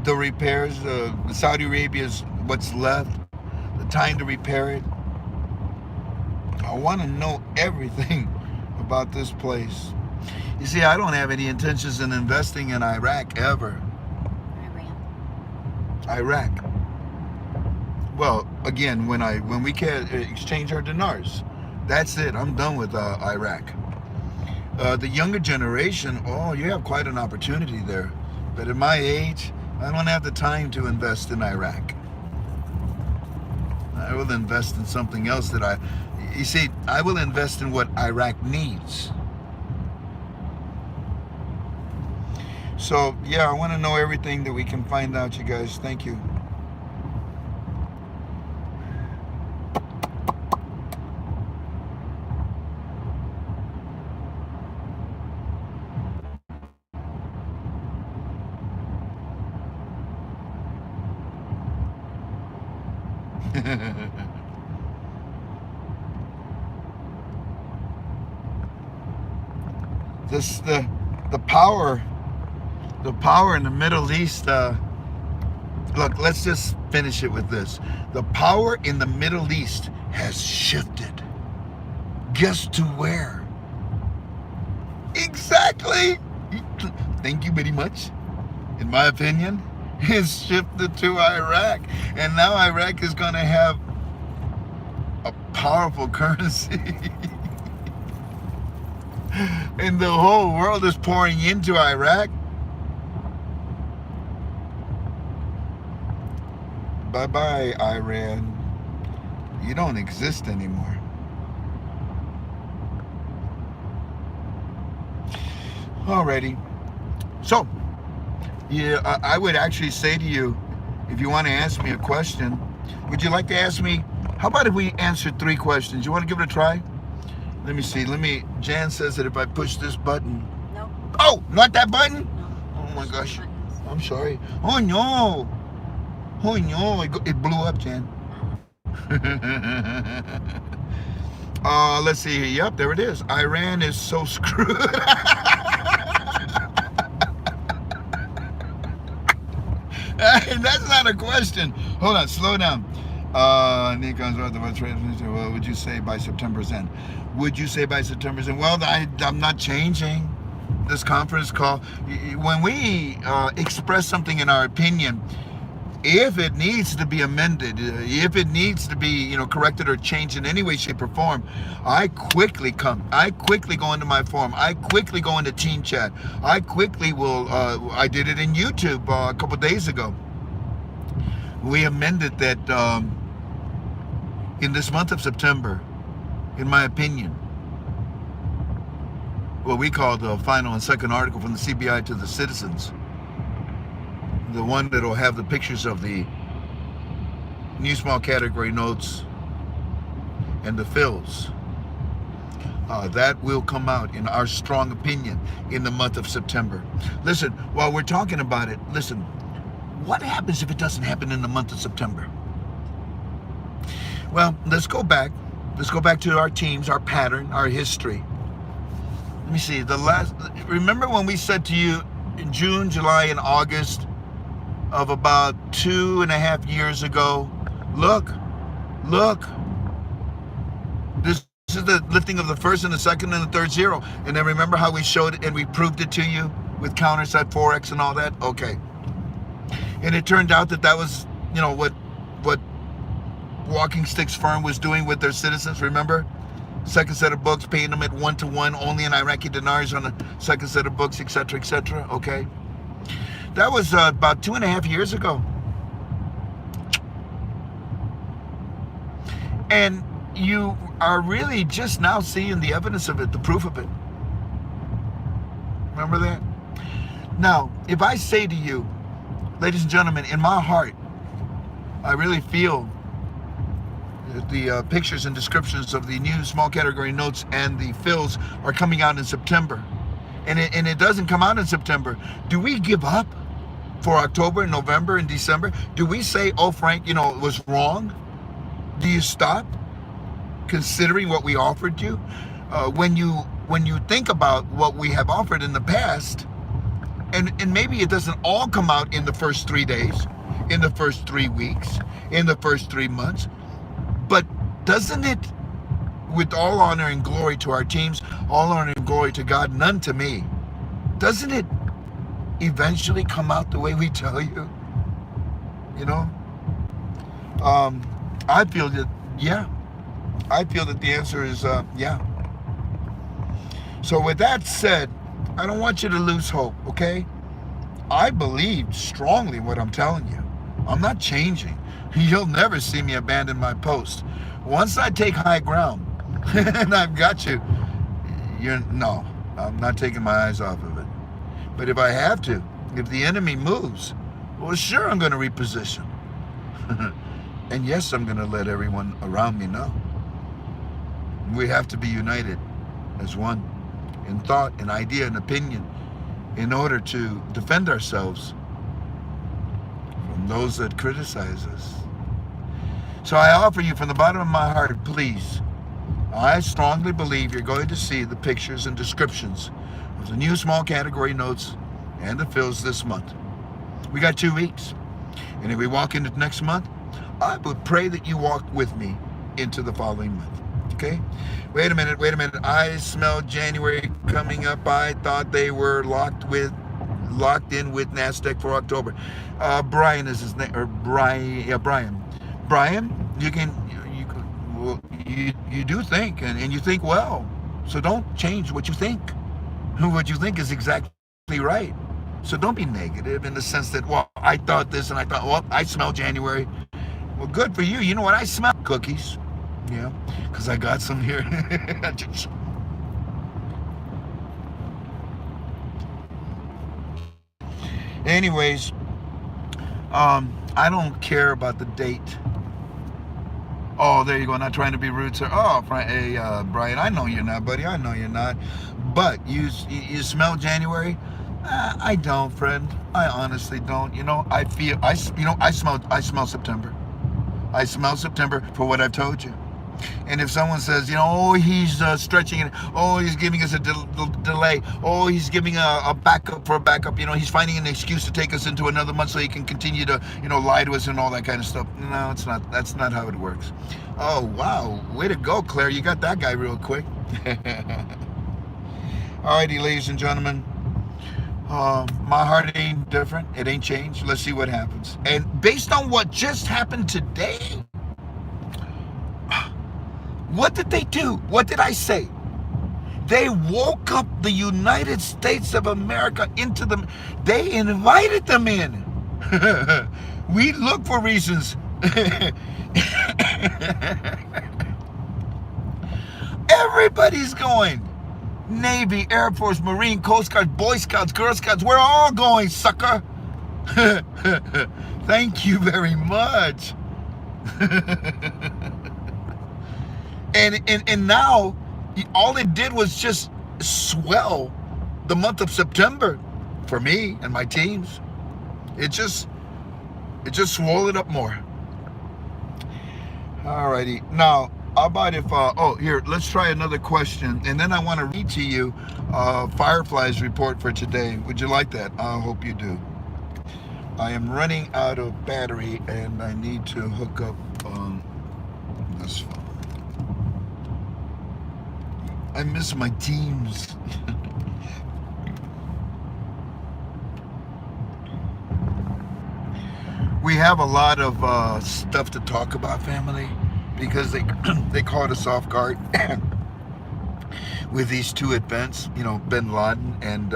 the repairs, Saudi Arabia's what's left, the time to repair it. I want to know everything about this place. You see, I don't have any intentions in investing in Iraq ever. Iraq. Well, again, when we can exchange our dinars, that's it. I'm done with Iraq. The younger generation, you have quite an opportunity there. But at my age, I don't have the time to invest in Iraq. I will invest in something else you see, I will invest in what Iraq needs. So, yeah, I want to know everything that we can find out, you guys. Thank you. The power in the Middle East. Look, let's just finish it with this. The power in the Middle East has shifted. Guess to where? Exactly. Thank you very much. In my opinion, it's shifted to Iraq, and now Iraq is going to have a powerful currency. And the whole world is pouring into Iraq. Bye-bye, Iran. You don't exist anymore. Alrighty. So, yeah, I would actually say to you, if you want to ask me a question, would you like to ask me, how about if we answer 3 questions? You want to give it a try? Let me see. Jan says that if I push this button. No. Oh, not that button? No. Oh my gosh. Buttons. I'm sorry. Oh no. Oh no. It blew up, Jan. Let's see. Yep, there it is. Iran is so screwed. That's not a question. Hold on, slow down. Nikon's right. What would you say by September's end? Would you say by September's end? Well, I'm not changing this conference call. When we express something in our opinion, if it needs to be amended, if it needs to be, corrected or changed in any way, shape, or form, I quickly come. I quickly go into my forum. I quickly go into Team Chat. I quickly will. I did it in YouTube a couple days ago. We amended that in this month of September, in my opinion, what we call the final and second article from the CBI to the citizens. The one that will have the pictures of the new small category notes and the fills. That will come out, in our strong opinion, in the month of September. Listen, while we're talking about it, listen, what happens if it doesn't happen in the month of September? Well, let's go back. Let's go back to our teams, our pattern, our history. Let me see. Remember when we said to you in June, July, and August of about 2.5 years ago, look, this is the lifting of the first and the second and the third zero. And then remember how we showed it and we proved it to you with counters at Forex and all that? Okay. And it turned out that was, what Walking Sticks firm was doing with their citizens, remember? Second set of books, paying them at 1-to-1, only in Iraqi dinars on the second set of books, etc., etc., okay? That was about 2.5 years ago. And you are really just now seeing the evidence of it, the proof of it. Remember that? Now, if I say to you, ladies and gentlemen, in my heart, I really feel that the pictures and descriptions of the new small category notes and the fills are coming out in September. And it doesn't come out in September. Do we give up for October, November, and December? Do we say, oh, Frank, it was wrong? Do you stop considering what we offered you? When you think about what we have offered in the past, and maybe it doesn't all come out in the first 3 days, in the first 3 weeks, in the first 3 months, but doesn't it, with all honor and glory to our teams, all honor and glory to God, none to me, doesn't it eventually come out the way we tell you? I feel that, yeah. I feel that the answer is yeah. So with that said, I don't want you to lose hope, okay? I believe strongly what I'm telling you. I'm not changing. You'll never see me abandon my post. Once I take high ground, and I've got you, no, I'm not taking my eyes off of it. But if I have to, if the enemy moves, well, sure, I'm going to reposition. And yes, I'm going to let everyone around me know. We have to be united as one in thought, in idea, and opinion in order to defend ourselves from those that criticize us. So I offer you from the bottom of my heart, please, I strongly believe you're going to see the pictures and descriptions of the new small category notes and the fills this month. We got 2 weeks. And if we walk into next month, I would pray that you walk with me into the following month. Okay? Wait a minute. I smell January coming up. I thought they were locked in with NASDAQ for October. Brian is his name, or Brian. Yeah, Brian. Brian, you do think, and you think well. So don't change what you think. What you think is exactly right. So don't be negative in the sense that, well, I thought this and I thought, well, I smell January. Well, good for you. You know what I smell? Cookies. Yeah, because I got some here. Anyways, I don't care about the date. Oh, there you go. Not trying to be rude, sir. Oh, hey, Brian, I know you're not, buddy. I know you're not. But you smell January? I don't, friend. I honestly don't. You know, I smell September. I smell September for what I've told you. And if someone says, you know, oh, he's stretching it, oh, he's giving us a delay, oh, he's giving a backup for a backup, you know, he's finding an excuse to take us into another month so he can continue to, you know, lie to us and all that kind of stuff. No, it's not. That's not how it works. Oh, wow. Way to go, Claire. You got that guy real quick. Alrighty, ladies and gentlemen. My heart ain't different. It ain't changed. Let's see what happens. And based on what just happened today, what did they do? What did I say? They woke up the United States of America into them. They invited them in. We look for reasons. Everybody's going. Navy, Air Force, Marine, Coast Guard, Boy Scouts, Girl Scouts. We're all going, sucker. Thank you very much. And now, all it did was just swell the month of September for me and my teams. It just swelled it up more. Alrighty. Now, how about if, here, let's try another question. And then I want to read to you Firefly's report for today. Would you like that? I hope you do. I am running out of battery and I need to hook up on this phone. I miss my teams. We have a lot of stuff to talk about, family, because they caught us off guard with these two events, you know, Bin Laden and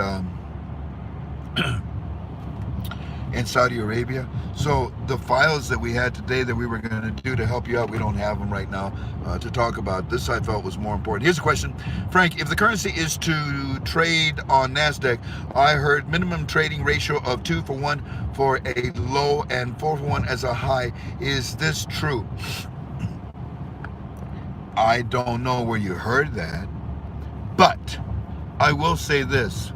in Saudi Arabia. So the files that we had today that we were going to do to help you out, we don't have them right now to talk about. This I felt was more important. Here's a question. Frank, if the currency is to trade on NASDAQ, I heard minimum trading ratio of 2-for-1 for a low and 4-for-1 as a high. Is this true? I don't know where you heard that, but I will say this.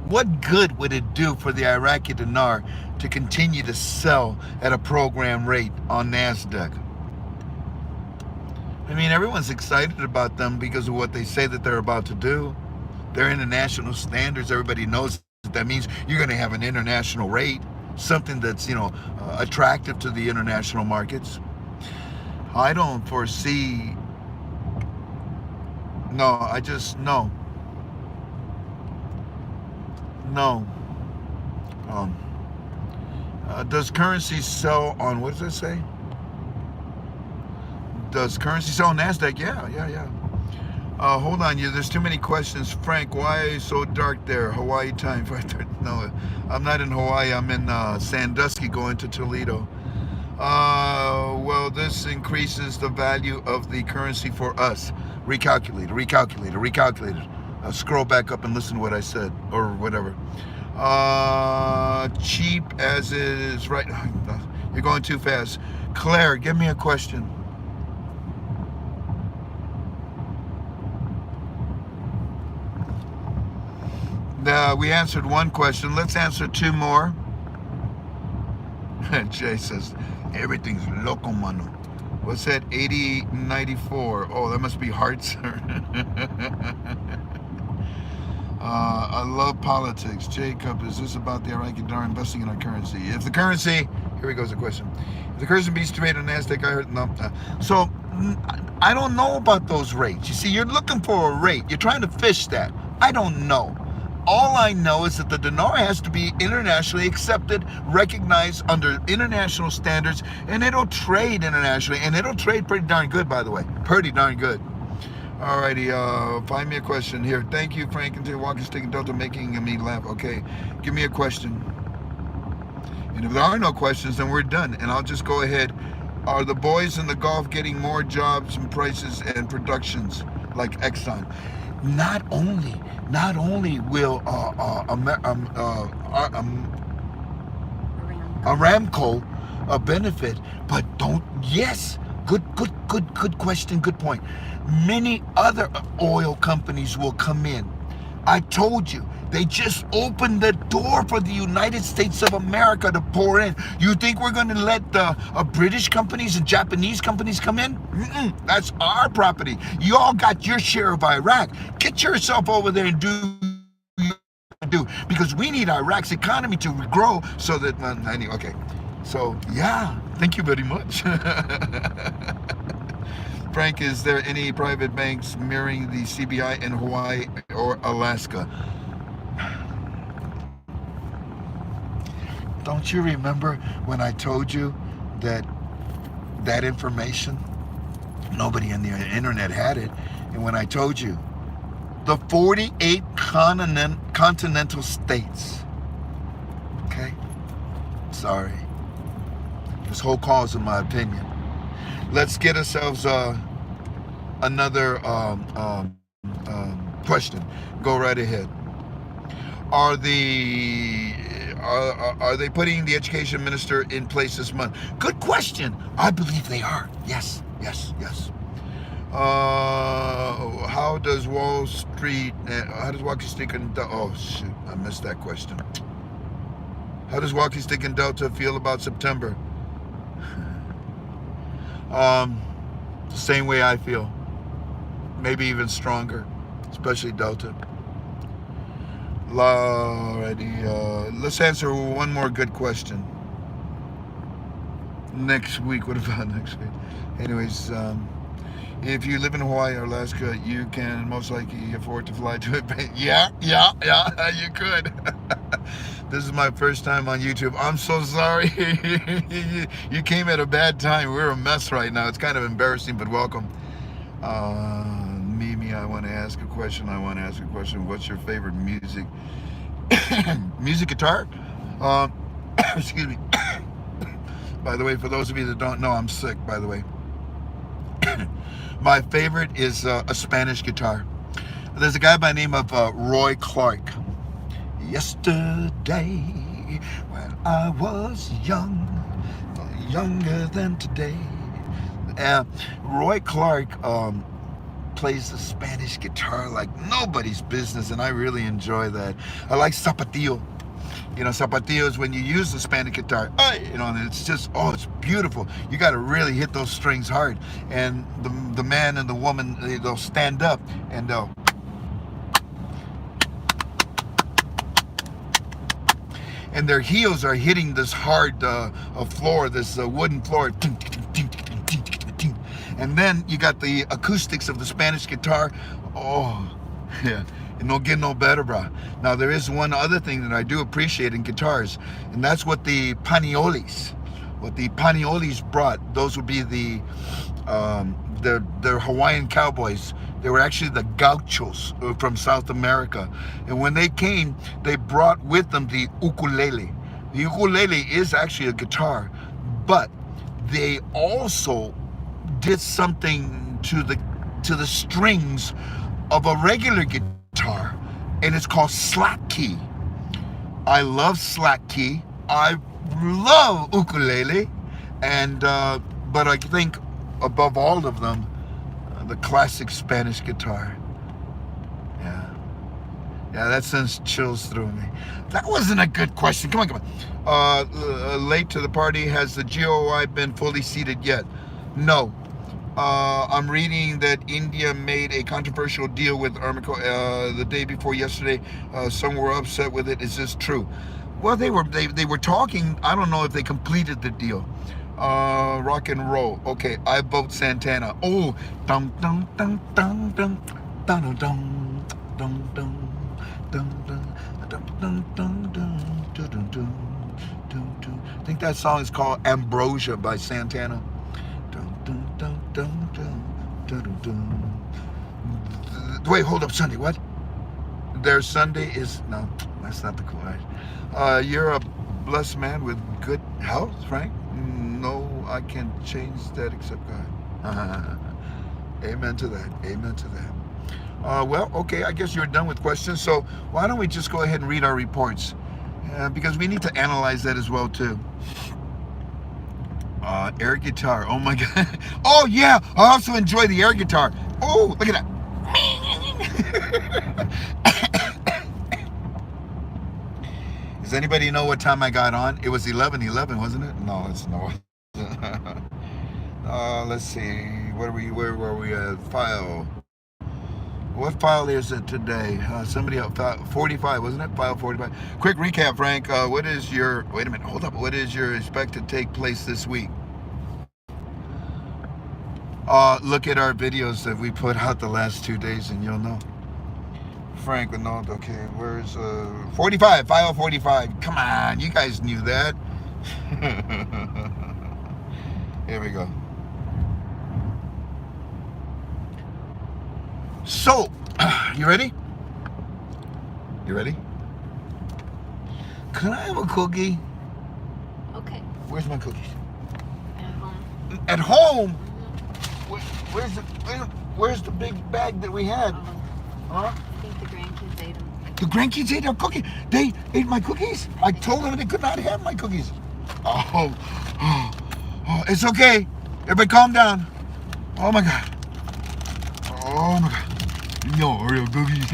What good would it do for the Iraqi dinar to continue to sell at a program rate on NASDAQ? I mean, everyone's excited about them because of what they say that they're about to do. They're international standards. Everybody knows that means you're going to have an international rate, something that's, you know, attractive to the international markets. I don't foresee. No. Does currency sell on, what does it say? Does currency sell on NASDAQ? Yeah. Hold on, there's too many questions. Frank, why so dark there? Hawaii time. No, I'm not in Hawaii. I'm in Sandusky going to Toledo. Well, this increases the value of the currency for us. Recalculator. Scroll back up and listen to what I said, or whatever. Cheap as is, right? You're going too fast. Claire, give me a question. We answered one question. Let's answer two more. Jay says, everything's loco, mano. What's that? 8094. Oh, that must be hearts. I love politics. Jacob, is this about the Iraqi dinar investing in our currency? If the currency, here goes the question. If the currency beats trade on NASDAQ, I heard, no. So, I don't know about those rates. You see, you're looking for a rate. You're trying to fish that. I don't know. All I know is that the dinar has to be internationally accepted, recognized under international standards, and it'll trade internationally, and it'll trade pretty darn good, by the way. Pretty darn good. Alrighty, find me a question here. Thank you, Frank, and to Walking Stick and Delta, making me laugh. Okay, give me a question. And if there are no questions, then we're done. And I'll just go ahead. Are the boys in the Gulf getting more jobs and prices and productions like Exxon? Not only will Aramco benefit, but yes, good question, good point. Many other oil companies will come in. I told you, they just opened the door for the United States of America to pour in. You think we're going to let the British companies and Japanese companies come in? That's our property. You all got your share of Iraq. Get yourself over there and do because we need Iraq's economy to grow so that anyway, okay. So yeah, thank you very much. Frank, is there any private banks mirroring the CBI in Hawaii or Alaska? Don't you remember when I told you that information, nobody on the internet had it, and when I told you the 48 continental states, okay? Sorry. This whole call is in my opinion. Let's get ourselves another question. Go right ahead. Are they putting the education minister in place this month? Good question. I believe they are. Yes. How does Wall Street? How does Walking Stick and oh shoot, I missed that question. How does Walking Stick and Delta feel about September? The same way I feel. Maybe even stronger, especially Delta. Alrighty, let's answer one more good question. Next week, what about next week? Anyways, if you live in Hawaii or Alaska, you can most likely afford to fly to it. Yeah, you could. This is my first time on YouTube. I'm so sorry. You came at a bad time. We're a mess right now. It's kind of embarrassing, but welcome. Mimi, I want to ask a question. What's your favorite music? Music guitar? Excuse me. By the way, for those of you that don't know, I'm sick, by the way. My favorite is a Spanish guitar. There's a guy by the name of Roy Clark. Yesterday, when I was young, younger than today. Roy Clark plays the Spanish guitar like nobody's business, and I really enjoy that. I like Zapatillo. You know, Zapatillo is when you use the Spanish guitar. You know, and it's just, oh, it's beautiful. You got to really hit those strings hard. And the man and the woman, they'll stand up and they'll. And their heels are hitting this hard floor, this wooden floor. And then you got the acoustics of the Spanish guitar. Oh, yeah. It don't get no better, brah. Now, there is one other thing that I do appreciate in guitars, and that's what the Paniolis brought. Those would be the Hawaiian cowboys. They were actually the gauchos from South America. And when they came, they brought with them the ukulele. The ukulele is actually a guitar, but they also did something to the strings of a regular guitar, and it's called slack key. I love slack key. I love ukulele, and but I think above all of them, the classic Spanish guitar. Yeah, that sends chills through me. That wasn't a good question. Come on. Late to the party. Has the GOI been fully seated yet? No. I'm reading that India made a controversial deal with Aramco the day before yesterday. Some were upset with it. Is this true? Well, they were talking. I don't know if they completed the deal. Rock and roll. Okay, I vote Santana. Oh, dum dum dum dum dum dum dum dum dum dum dum dum dum dum. I think that song is called Ambrosia by Santana. Wait, hold up, Sunday, what? Their Sunday is, no, that's not the cool night. You're a blessed man with good health, Frank? No, I can't change that except God. Amen to that, amen to that. Well, okay, I guess you're done with questions, so why don't we just go ahead and read our reports? Because we need to analyze that as well, too. Air guitar, oh my God. Oh yeah, I also enjoy the air guitar. Oh, look at that. Does anybody know what time I got on? It was 11:11, wasn't it? No, it's no. Let's see. Where were we at? File. What file is it today? Somebody else. 45, wasn't it? File 45. Quick recap, Frank. What is your? Wait a minute. Hold up. What is your expect to take place this week? Look at our videos that we put out the last 2 days, and you'll know. Frank, no, okay, where's 45, file 45. Come on, you guys knew that. Here we go. So, you ready? You ready? Can I have a cookie? Okay. Where's my cookies? At home. At home? Mm-hmm. Where's the big bag that we had? Huh? I think the grandkids ate them. The grandkids ate our cookie. They ate my cookies. I told them they could not have my cookies. Oh, it's okay. Everybody calm down. Oh my God. Oh my God. No, real cookies.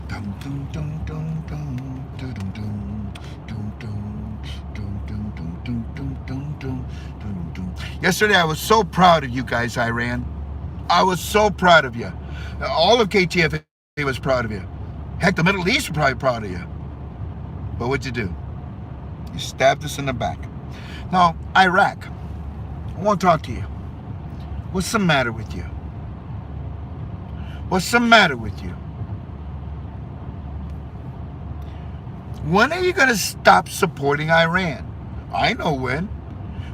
Dum dum dum dum dum dum dum dum dum dum dum. Yesterday I was so proud of you guys, Iran. I was so proud of you. All of KTFA was proud of you. Heck, the Middle East was probably proud of you. But what'd you do? You stabbed us in the back. Now, Iraq, I want to talk to you. What's the matter with you? What's the matter with you? When are you going to stop supporting Iran? I know when.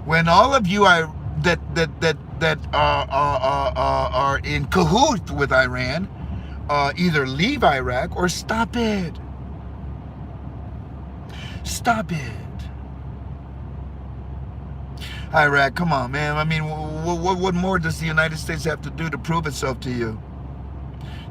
When all of you are that are in cahoots with Iran, either leave Iraq or stop it. Stop it. Iraq, come on, man. I mean, what more does the United States have to do to prove itself to you?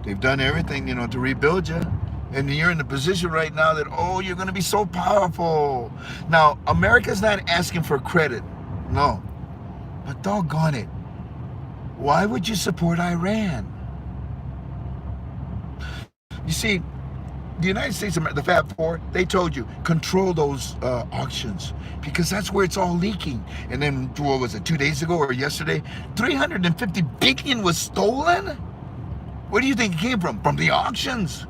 They've done everything, to rebuild you. And you're in a position right now that, you're going to be so powerful. Now, America's not asking for credit. No. But doggone it. Why would you support Iran? You see, the United States, the Fab Four, they told you, control those auctions. Because that's where it's all leaking. And then, what was it, 2 days ago or yesterday? 350 billion was stolen? Where do you think it came from? From the auctions.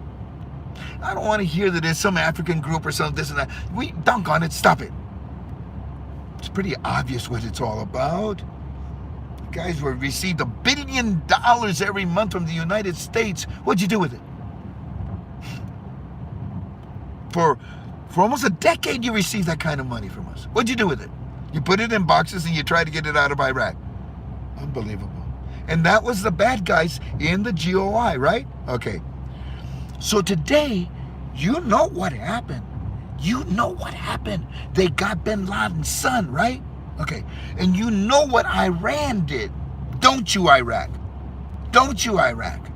I don't want to hear that there's some African group or something, this and that. We dunk on it, stop it. It's pretty obvious what it's all about. You guys received $1 billion every month from the United States. What'd you do with it? For almost a decade you received that kind of money from us. What'd you do with it? You put it in boxes and you tried to get it out of Iraq. Unbelievable. And that was the bad guys in the GOI, right? Okay. So today, you know what happened. You know what happened. They got bin Laden's son, right? Okay. And you know what Iran did. Don't you, Iraq? Don't you, Iraq?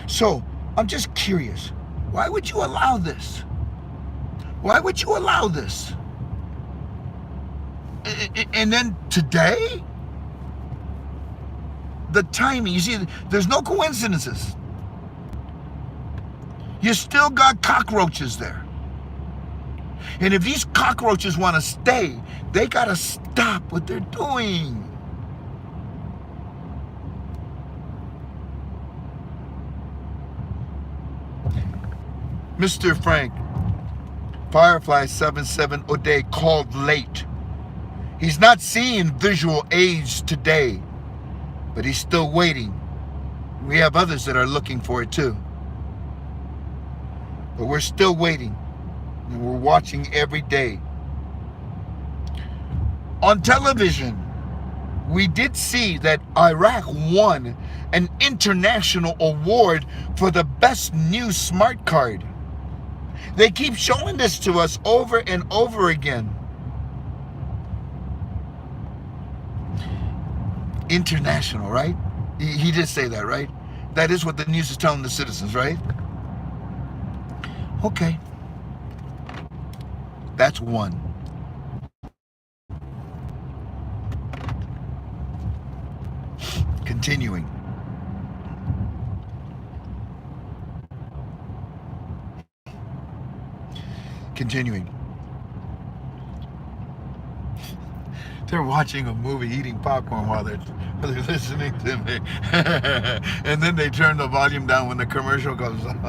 So, I'm just curious. Why would you allow this? Why would you allow this? And then today, the timing, you see, there's no coincidences. You still got cockroaches there. And if these cockroaches want to stay, they got to stop what they're doing. Mr. Frank, Firefly 77 O'Day called late. He's not seeing visual aids today, but he's still waiting. We have others that are looking for it too. But we're still waiting. And we're watching every day. On television, we did see that Iraq won an international award for the best new smart card. They keep showing this to us over and over again. International, right? He did say that, right? That is what the news is telling the citizens, right? Okay. That's one. Continuing. They're watching a movie, eating popcorn while they're listening to me. And then they turn the volume down when the commercial goes on.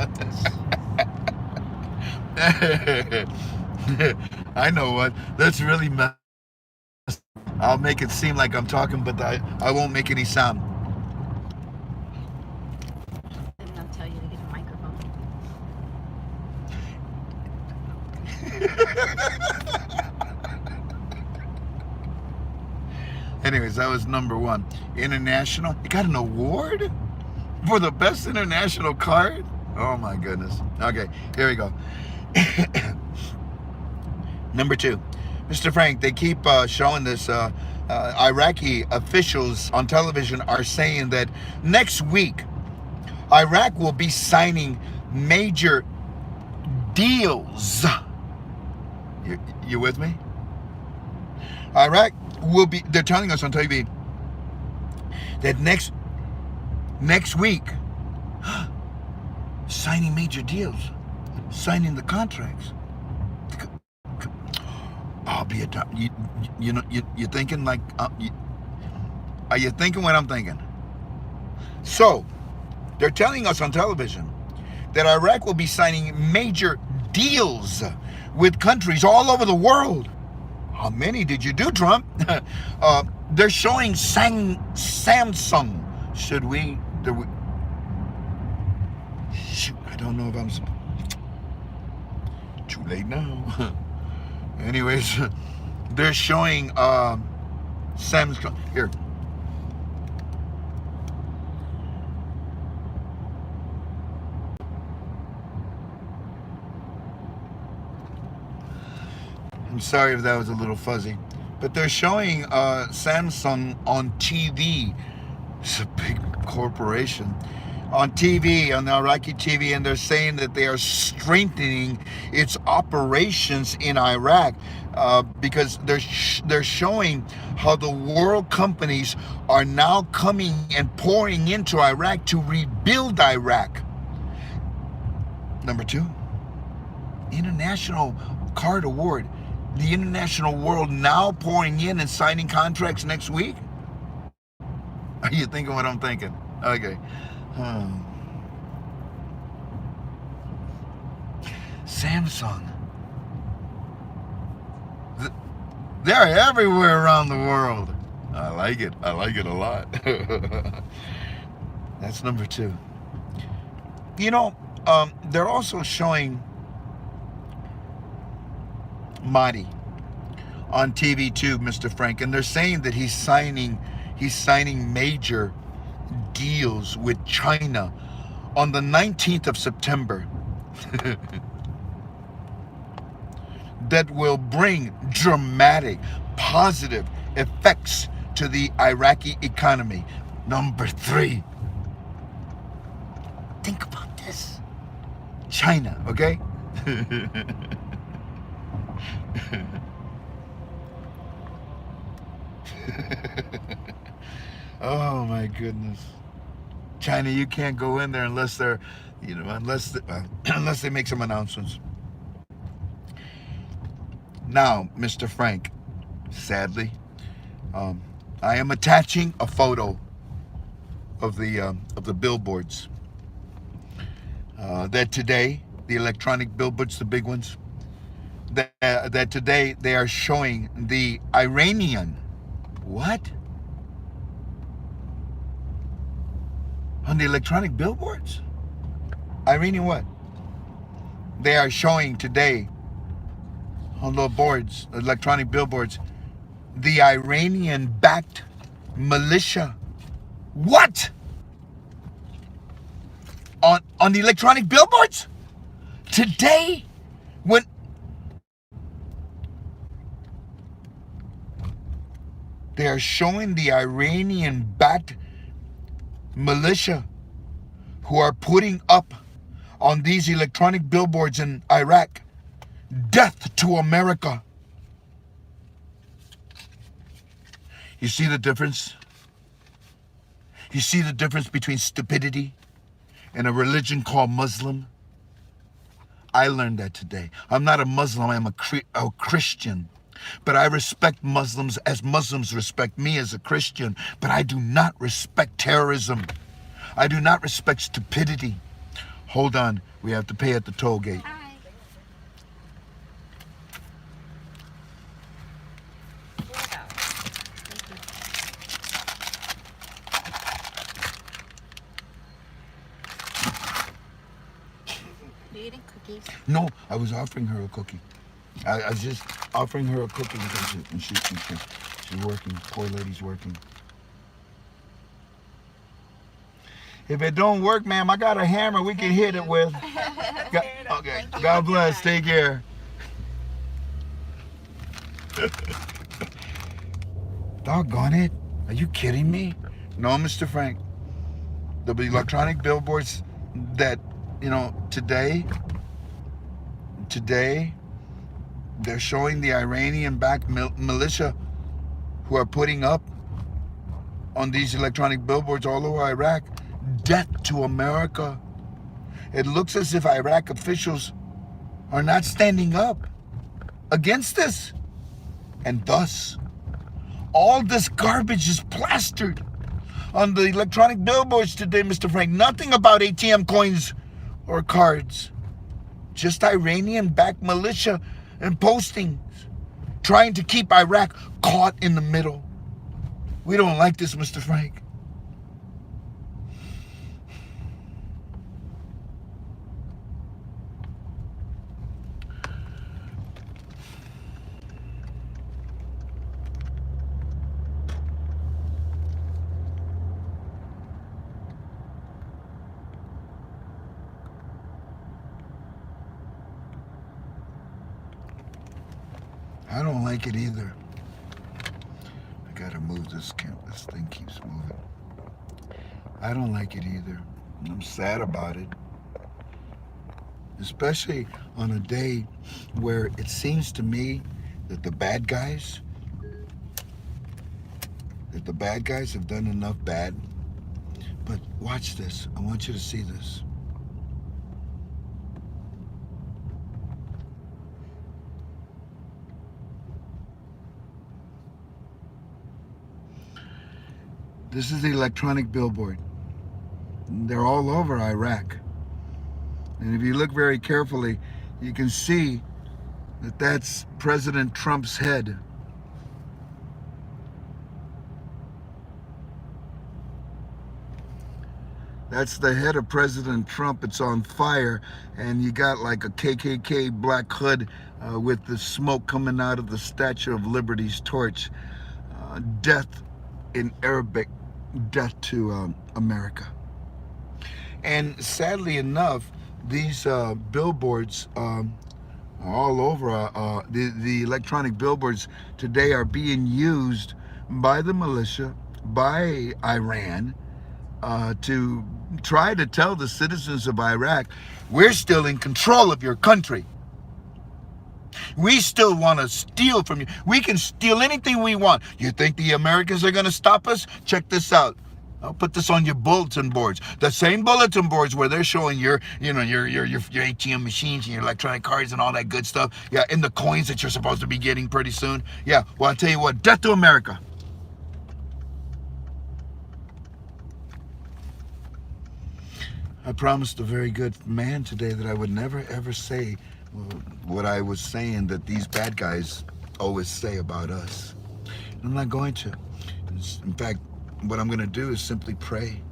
I know what. That's really messed. I'll make it seem like I'm talking, but I won't make any sound. And I'll tell you to get a microphone. Anyways, that was number one. International. You got an award for the best international card? Oh my goodness. Okay, here we go. Number two. Mr. Frank, they keep showing this. Iraqi officials on television are saying that next week, Iraq will be signing major deals. You with me? Iraq will be, they're telling us on TV that next week, signing major deals, signing the contracts. I'll be you're thinking like, are you thinking what I'm thinking? So, they're telling us on television that Iraq will be signing major deals with countries all over the world. How many did you do, Trump? They're showing Samsung. Should we? Shoot, I don't know if I'm too late now. Anyways, they're showing Samsung here. I'm sorry if that was a little fuzzy, but they're showing Samsung on TV. It's a big corporation. On TV, on the Iraqi TV, and they're saying that they are strengthening its operations in Iraq because they're showing how the world companies are now coming and pouring into Iraq to rebuild Iraq. Number two, International Card Award. The international world now pouring in and signing contracts next week? Are you thinking what I'm thinking? Okay. Samsung. They're everywhere around the world. I like it. I like it a lot. That's number two. You know, they're also showing Mahdi on TV too, Mr. Frank, and they're saying that he's signing major deals with China on the 19th of September that will bring dramatic, positive effects to the Iraqi economy. Number three. Think about this. China, okay? Oh my goodness. China, you can't go in there unless they're, unless they make some announcements. Now, Mr. Frank, sadly, I am attaching a photo of the billboards that today, the electronic billboards, the big ones, that today they are showing the Iranian. What? On the electronic billboards? Iranian what? They are showing today on the boards, electronic billboards, the Iranian-backed militia. What? On the electronic billboards? Today, when they are showing the Iranian-backed militia who are putting up on these electronic billboards in Iraq, death to America. You see the difference? You see the difference between stupidity and a religion called Muslim? I learned that today. I'm not a Muslim, I'm a Christian. But I respect Muslims as Muslims respect me as a Christian. But I do not respect terrorism. I do not respect stupidity. Hold on, we have to pay at the toll gate. Hi. You eating cookies? No, I was offering her a cookie. I was just offering her a cookie because she's working. Poor lady's working. If it don't work, ma'am, I got a hammer we can hit it with. Okay, God bless. Take care. Doggone it. Are you kidding me? No, Mr. Frank. The electronic billboards that, today, they're showing the Iranian-backed militia who are putting up on these electronic billboards all over Iraq, death to America. It looks as if Iraq officials are not standing up against this. And thus, all this garbage is plastered on the electronic billboards today, Mr. Frank. Nothing about ATM coins or cards. Just Iranian-backed militia and postings trying to keep Iraq caught in the middle. We don't like this, Mr. Frank. I don't like it either. I gotta move this camera. This thing keeps moving. I don't like it either. I'm sad about it. Especially on a day where it seems to me that the bad guys have done enough bad. But watch this. I want you to see this. This is the electronic billboard. They're all over Iraq. And if you look very carefully, you can see that that's President Trump's head. That's the head of President Trump. It's on fire, and you got like a KKK black hood with the smoke coming out of the Statue of Liberty's torch. Death in Arabic, death to America. And sadly enough, these billboards are all over. The electronic billboards today are being used by the militia, by Iran, to try to tell the citizens of Iraq, we're still in control of your country. We still want to steal from you. We can steal anything we want. You think the Americans are going to stop us? Check this out. I'll put this on your bulletin boards. The same bulletin boards where they're showing your ATM machines and your electronic cards and all that good stuff. Yeah, and the coins that you're supposed to be getting pretty soon. Yeah, well, I'll tell you what, death to America. I promised a very good man today that I would never ever say what I was saying that these bad guys always say about us. I'm not going to. In fact, what I'm going to do is simply pray.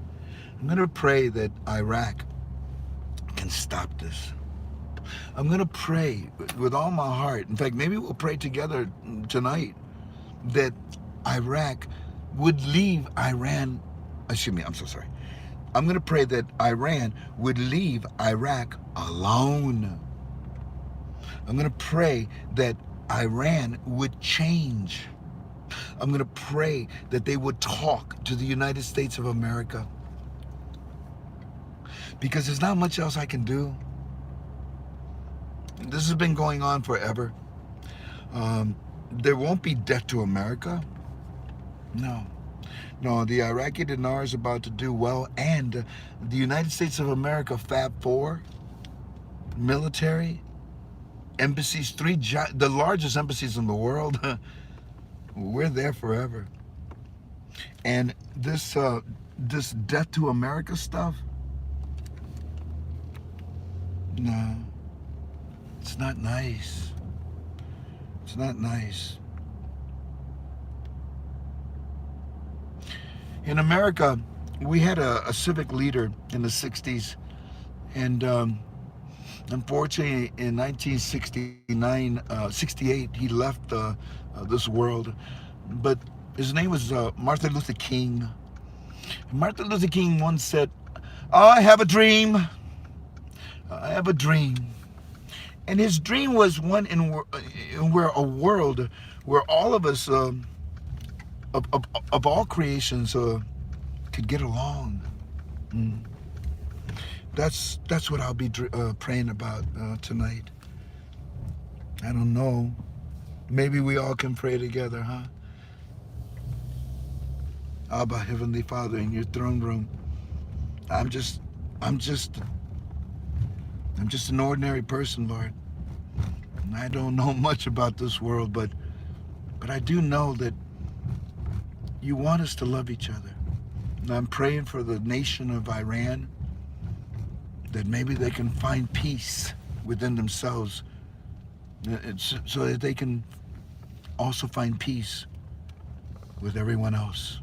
I'm going to pray that Iraq can stop this. I'm going to pray with all my heart. In fact, maybe we'll pray together tonight that Iraq would leave Iran. Excuse me, I'm so sorry. I'm going to pray that Iran would leave Iraq alone. I'm going to pray that Iran would change. I'm going to pray that they would talk to the United States of America. Because there's not much else I can do. This has been going on forever. There won't be death to America. No. No, the Iraqi dinar is about to do well, and the United States of America Fab 4, military, embassies, the largest embassies in the world, we're there forever. And this death to America stuff, no, it's not nice. It's not nice. In America, we had a civic leader in the 60s, and unfortunately in 1968, he left this world. But his name was Martin Luther King. Martin Luther King once said, "I have a dream. I have a dream." And his dream was one in where a world where all of us, of all creations, could get along. That's what I'll be praying about tonight. I don't know. Maybe we all can pray together, huh? Abba, Heavenly Father, in your throne room, I'm just an ordinary person, Lord. And I don't know much about this world, but I do know that you want us to love each other. And I'm praying for the nation of Iran, that maybe they can find peace within themselves, so that they can also find peace with everyone else.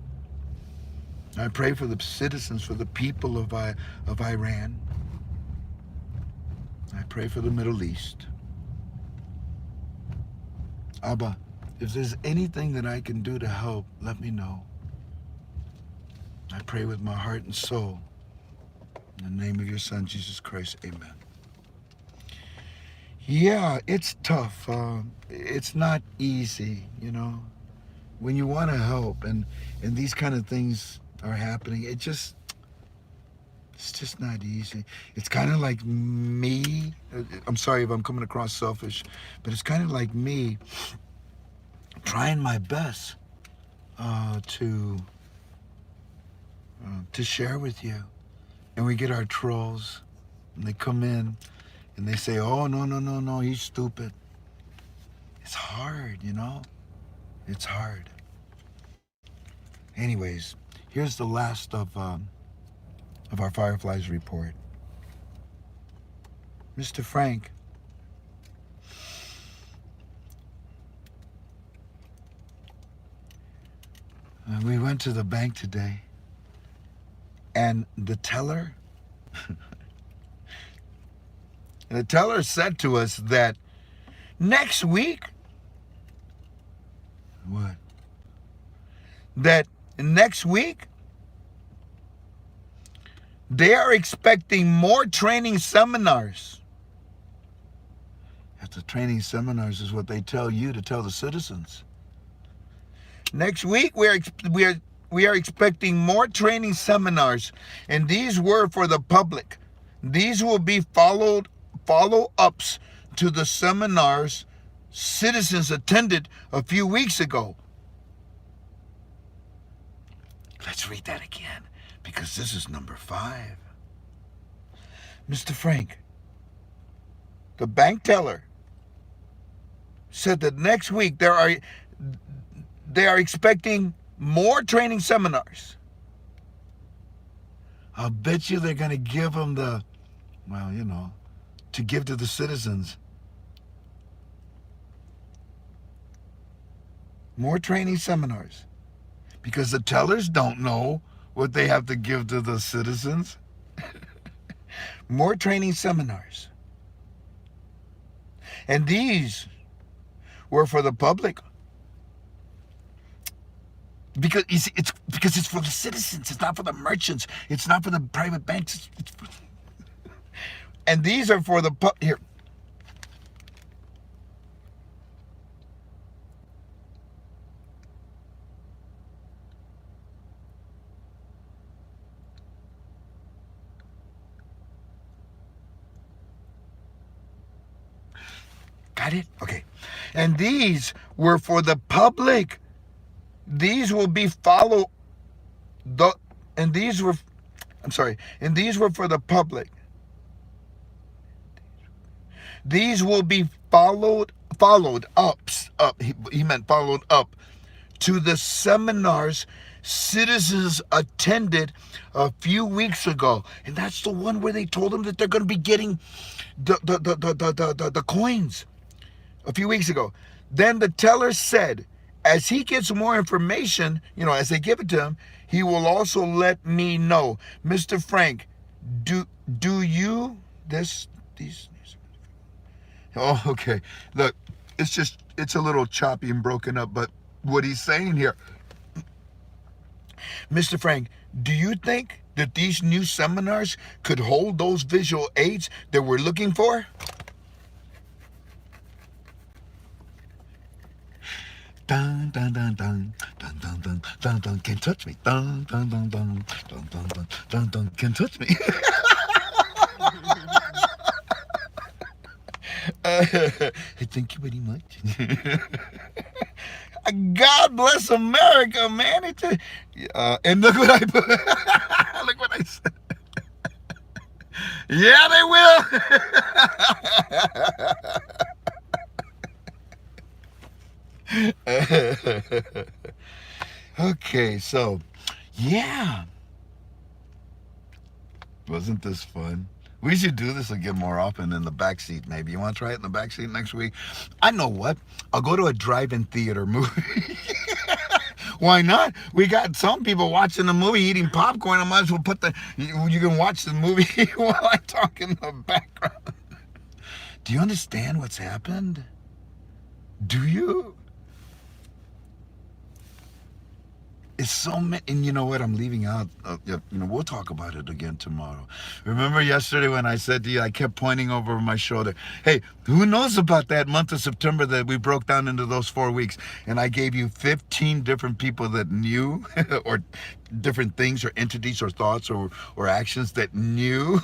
I pray for the citizens, for the people of Iran. I pray for the Middle East. Abba, if there's anything that I can do to help, let me know. I pray with my heart and soul. In the name of your Son, Jesus Christ, amen. Yeah, it's tough. It's not easy, you know. When you want to help and these kind of things are happening, it's just not easy. It's kind of like me. I'm sorry if I'm coming across selfish, but it's kind of like me trying my best to share with you. And we get our trolls, and they come in, and they say, "Oh, no, he's stupid." It's hard, you know? It's hard. Anyways, here's the last of our Fireflies report. Mr. Frank, we went to the bank today, and the teller said to us that next week, what? That next week, they are expecting more training seminars. If the training seminars is what they tell you to tell the citizens. Next week, we are expecting more training seminars, and these were for the public. These will be follow-ups to the seminars citizens attended a few weeks ago. Let's read that again, because this is number 5. Mr. Frank, the bank teller, said that next week they are expecting more training seminars. I'll bet you they're going to give them to give to the citizens. More training seminars. Because the tellers don't know what they have to give to the citizens. More training seminars. And these were for the public. Because you see, it's for the citizens. It's not for the merchants. It's not for the private banks. And these are for the here. Got it? Okay. And these were for the public. These will be followed. And these were for the public. These will be followed up. He meant followed up to the seminars citizens attended a few weeks ago. And that's the one where they told them that they're going to be getting the coins a few weeks ago. Then the teller said, as he gets more information, as they give it to him, he will also let me know. Mr. Frank, do you these? Oh, okay. Look, it's a little choppy and broken up, but what he's saying here, Mr. Frank, do you think that these new seminars could hold those visual aids that we're looking for? Dun dun dun dun dun dun dun dun dun, can't touch me. Dun dun dun dun dun dun dun dun dun, can't touch me. Thank you very much. God bless America, man. And look what I put. Look what I said. Yeah, they will. Okay, so yeah. Wasn't this fun? We should do this again more often in the backseat, maybe. You want to try it in the backseat next week? I know what. I'll go to a drive-in theater movie. Why not? We got some people watching the movie eating popcorn. I might as well you can watch the movie while I talk in the background. Do you understand what's happened? Do you? It's so many, and you know what? I'm leaving out. We'll talk about it again tomorrow. Remember yesterday when I said to you, I kept pointing over my shoulder. Hey, who knows about that month of September that we broke down into those 4 weeks? And I gave you 15 different people that knew, or different things, or entities, or thoughts, or actions that knew.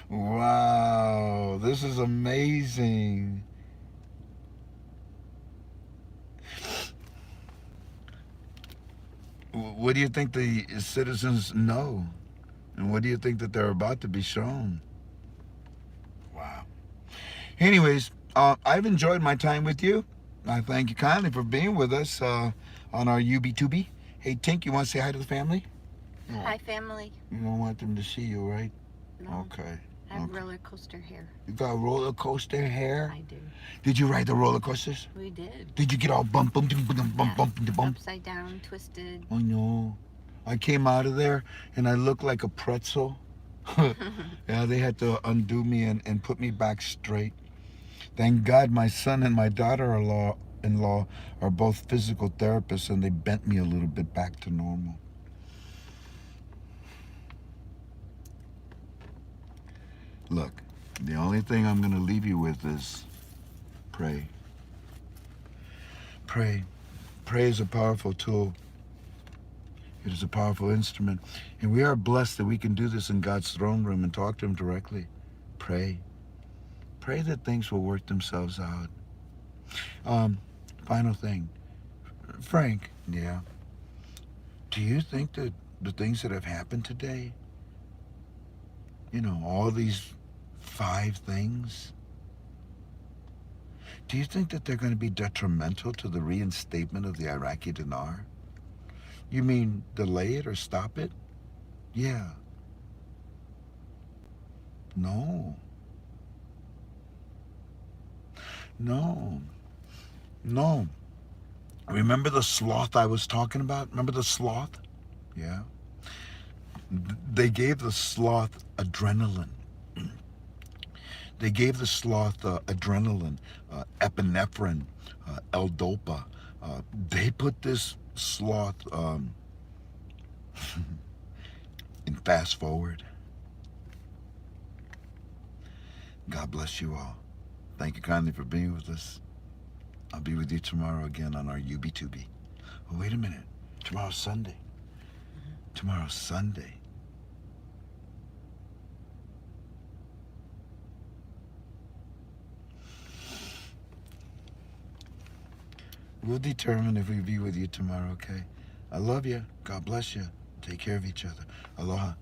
Wow, this is amazing. What do you think the citizens know? And what do you think that they're about to be shown? Wow. Anyways, I've enjoyed my time with you. I thank you kindly for being with us on our UB2B. Hey, Tink, you want to say hi to the family? Hi, family. You don't want them to see you, right? No. Okay. I have roller coaster hair. You got roller coaster hair? I do. Did you ride the roller coasters? We did. Did you get all bump, bump, bump, bump, bump, bump? Upside down, twisted. Oh, no. I came out of there and I looked like a pretzel. Yeah, they had to undo me and put me back straight. Thank God my son and my daughter-in-law are both physical therapists, and they bent me a little bit back to normal. Look, the only thing I'm going to leave you with is pray. Pray. Pray is a powerful tool. It is a powerful instrument. And we are blessed that we can do this in God's throne room and talk to Him directly. Pray. Pray that things will work themselves out. Final thing. Frank, yeah. Do you think that the things that have happened today, all these 5 things, do you think that they're going to be detrimental to the reinstatement of the Iraqi dinar? You mean delay it or stop it? Yeah. No. Remember the sloth I was talking about? Remember the sloth? Yeah. They gave the sloth adrenaline. They gave the sloth adrenaline, epinephrine, L-Dopa. They put this sloth in fast forward. God bless you all. Thank you kindly for being with us. I'll be with you tomorrow again on our UB2B. Oh, wait a minute. Tomorrow's Sunday. Tomorrow's Sunday. We'll determine if we be with you tomorrow, okay? I love you. God bless you. Take care of each other. Aloha.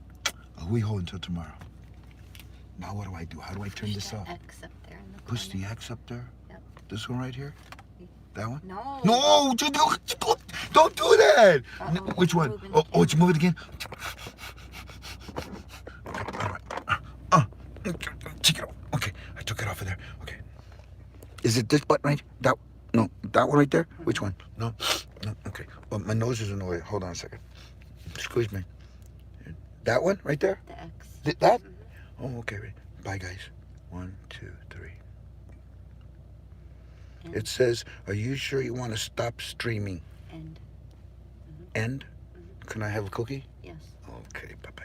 Ahuiho until tomorrow. Now what do I do? How do I turn Push this that off? X up there in the Push corner. the X up there? Yep. This one right here? That one? No. No! Don't do that! Uh-oh, Which one? moving Oh, it's moving again? All right. Take it off. Okay, I took it off of there. Okay. Is it this button right? No, that one right there? Which one? No? No, okay. Well, my nose is in the way. Hold on a second. Squeeze me. That one right there? The X. That? Mhm. Oh, okay. Bye, guys. 1, 2, 3. End. It says, are you sure you want to stop streaming? End. End? Can I have a cookie? Yes. Okay, bye-bye.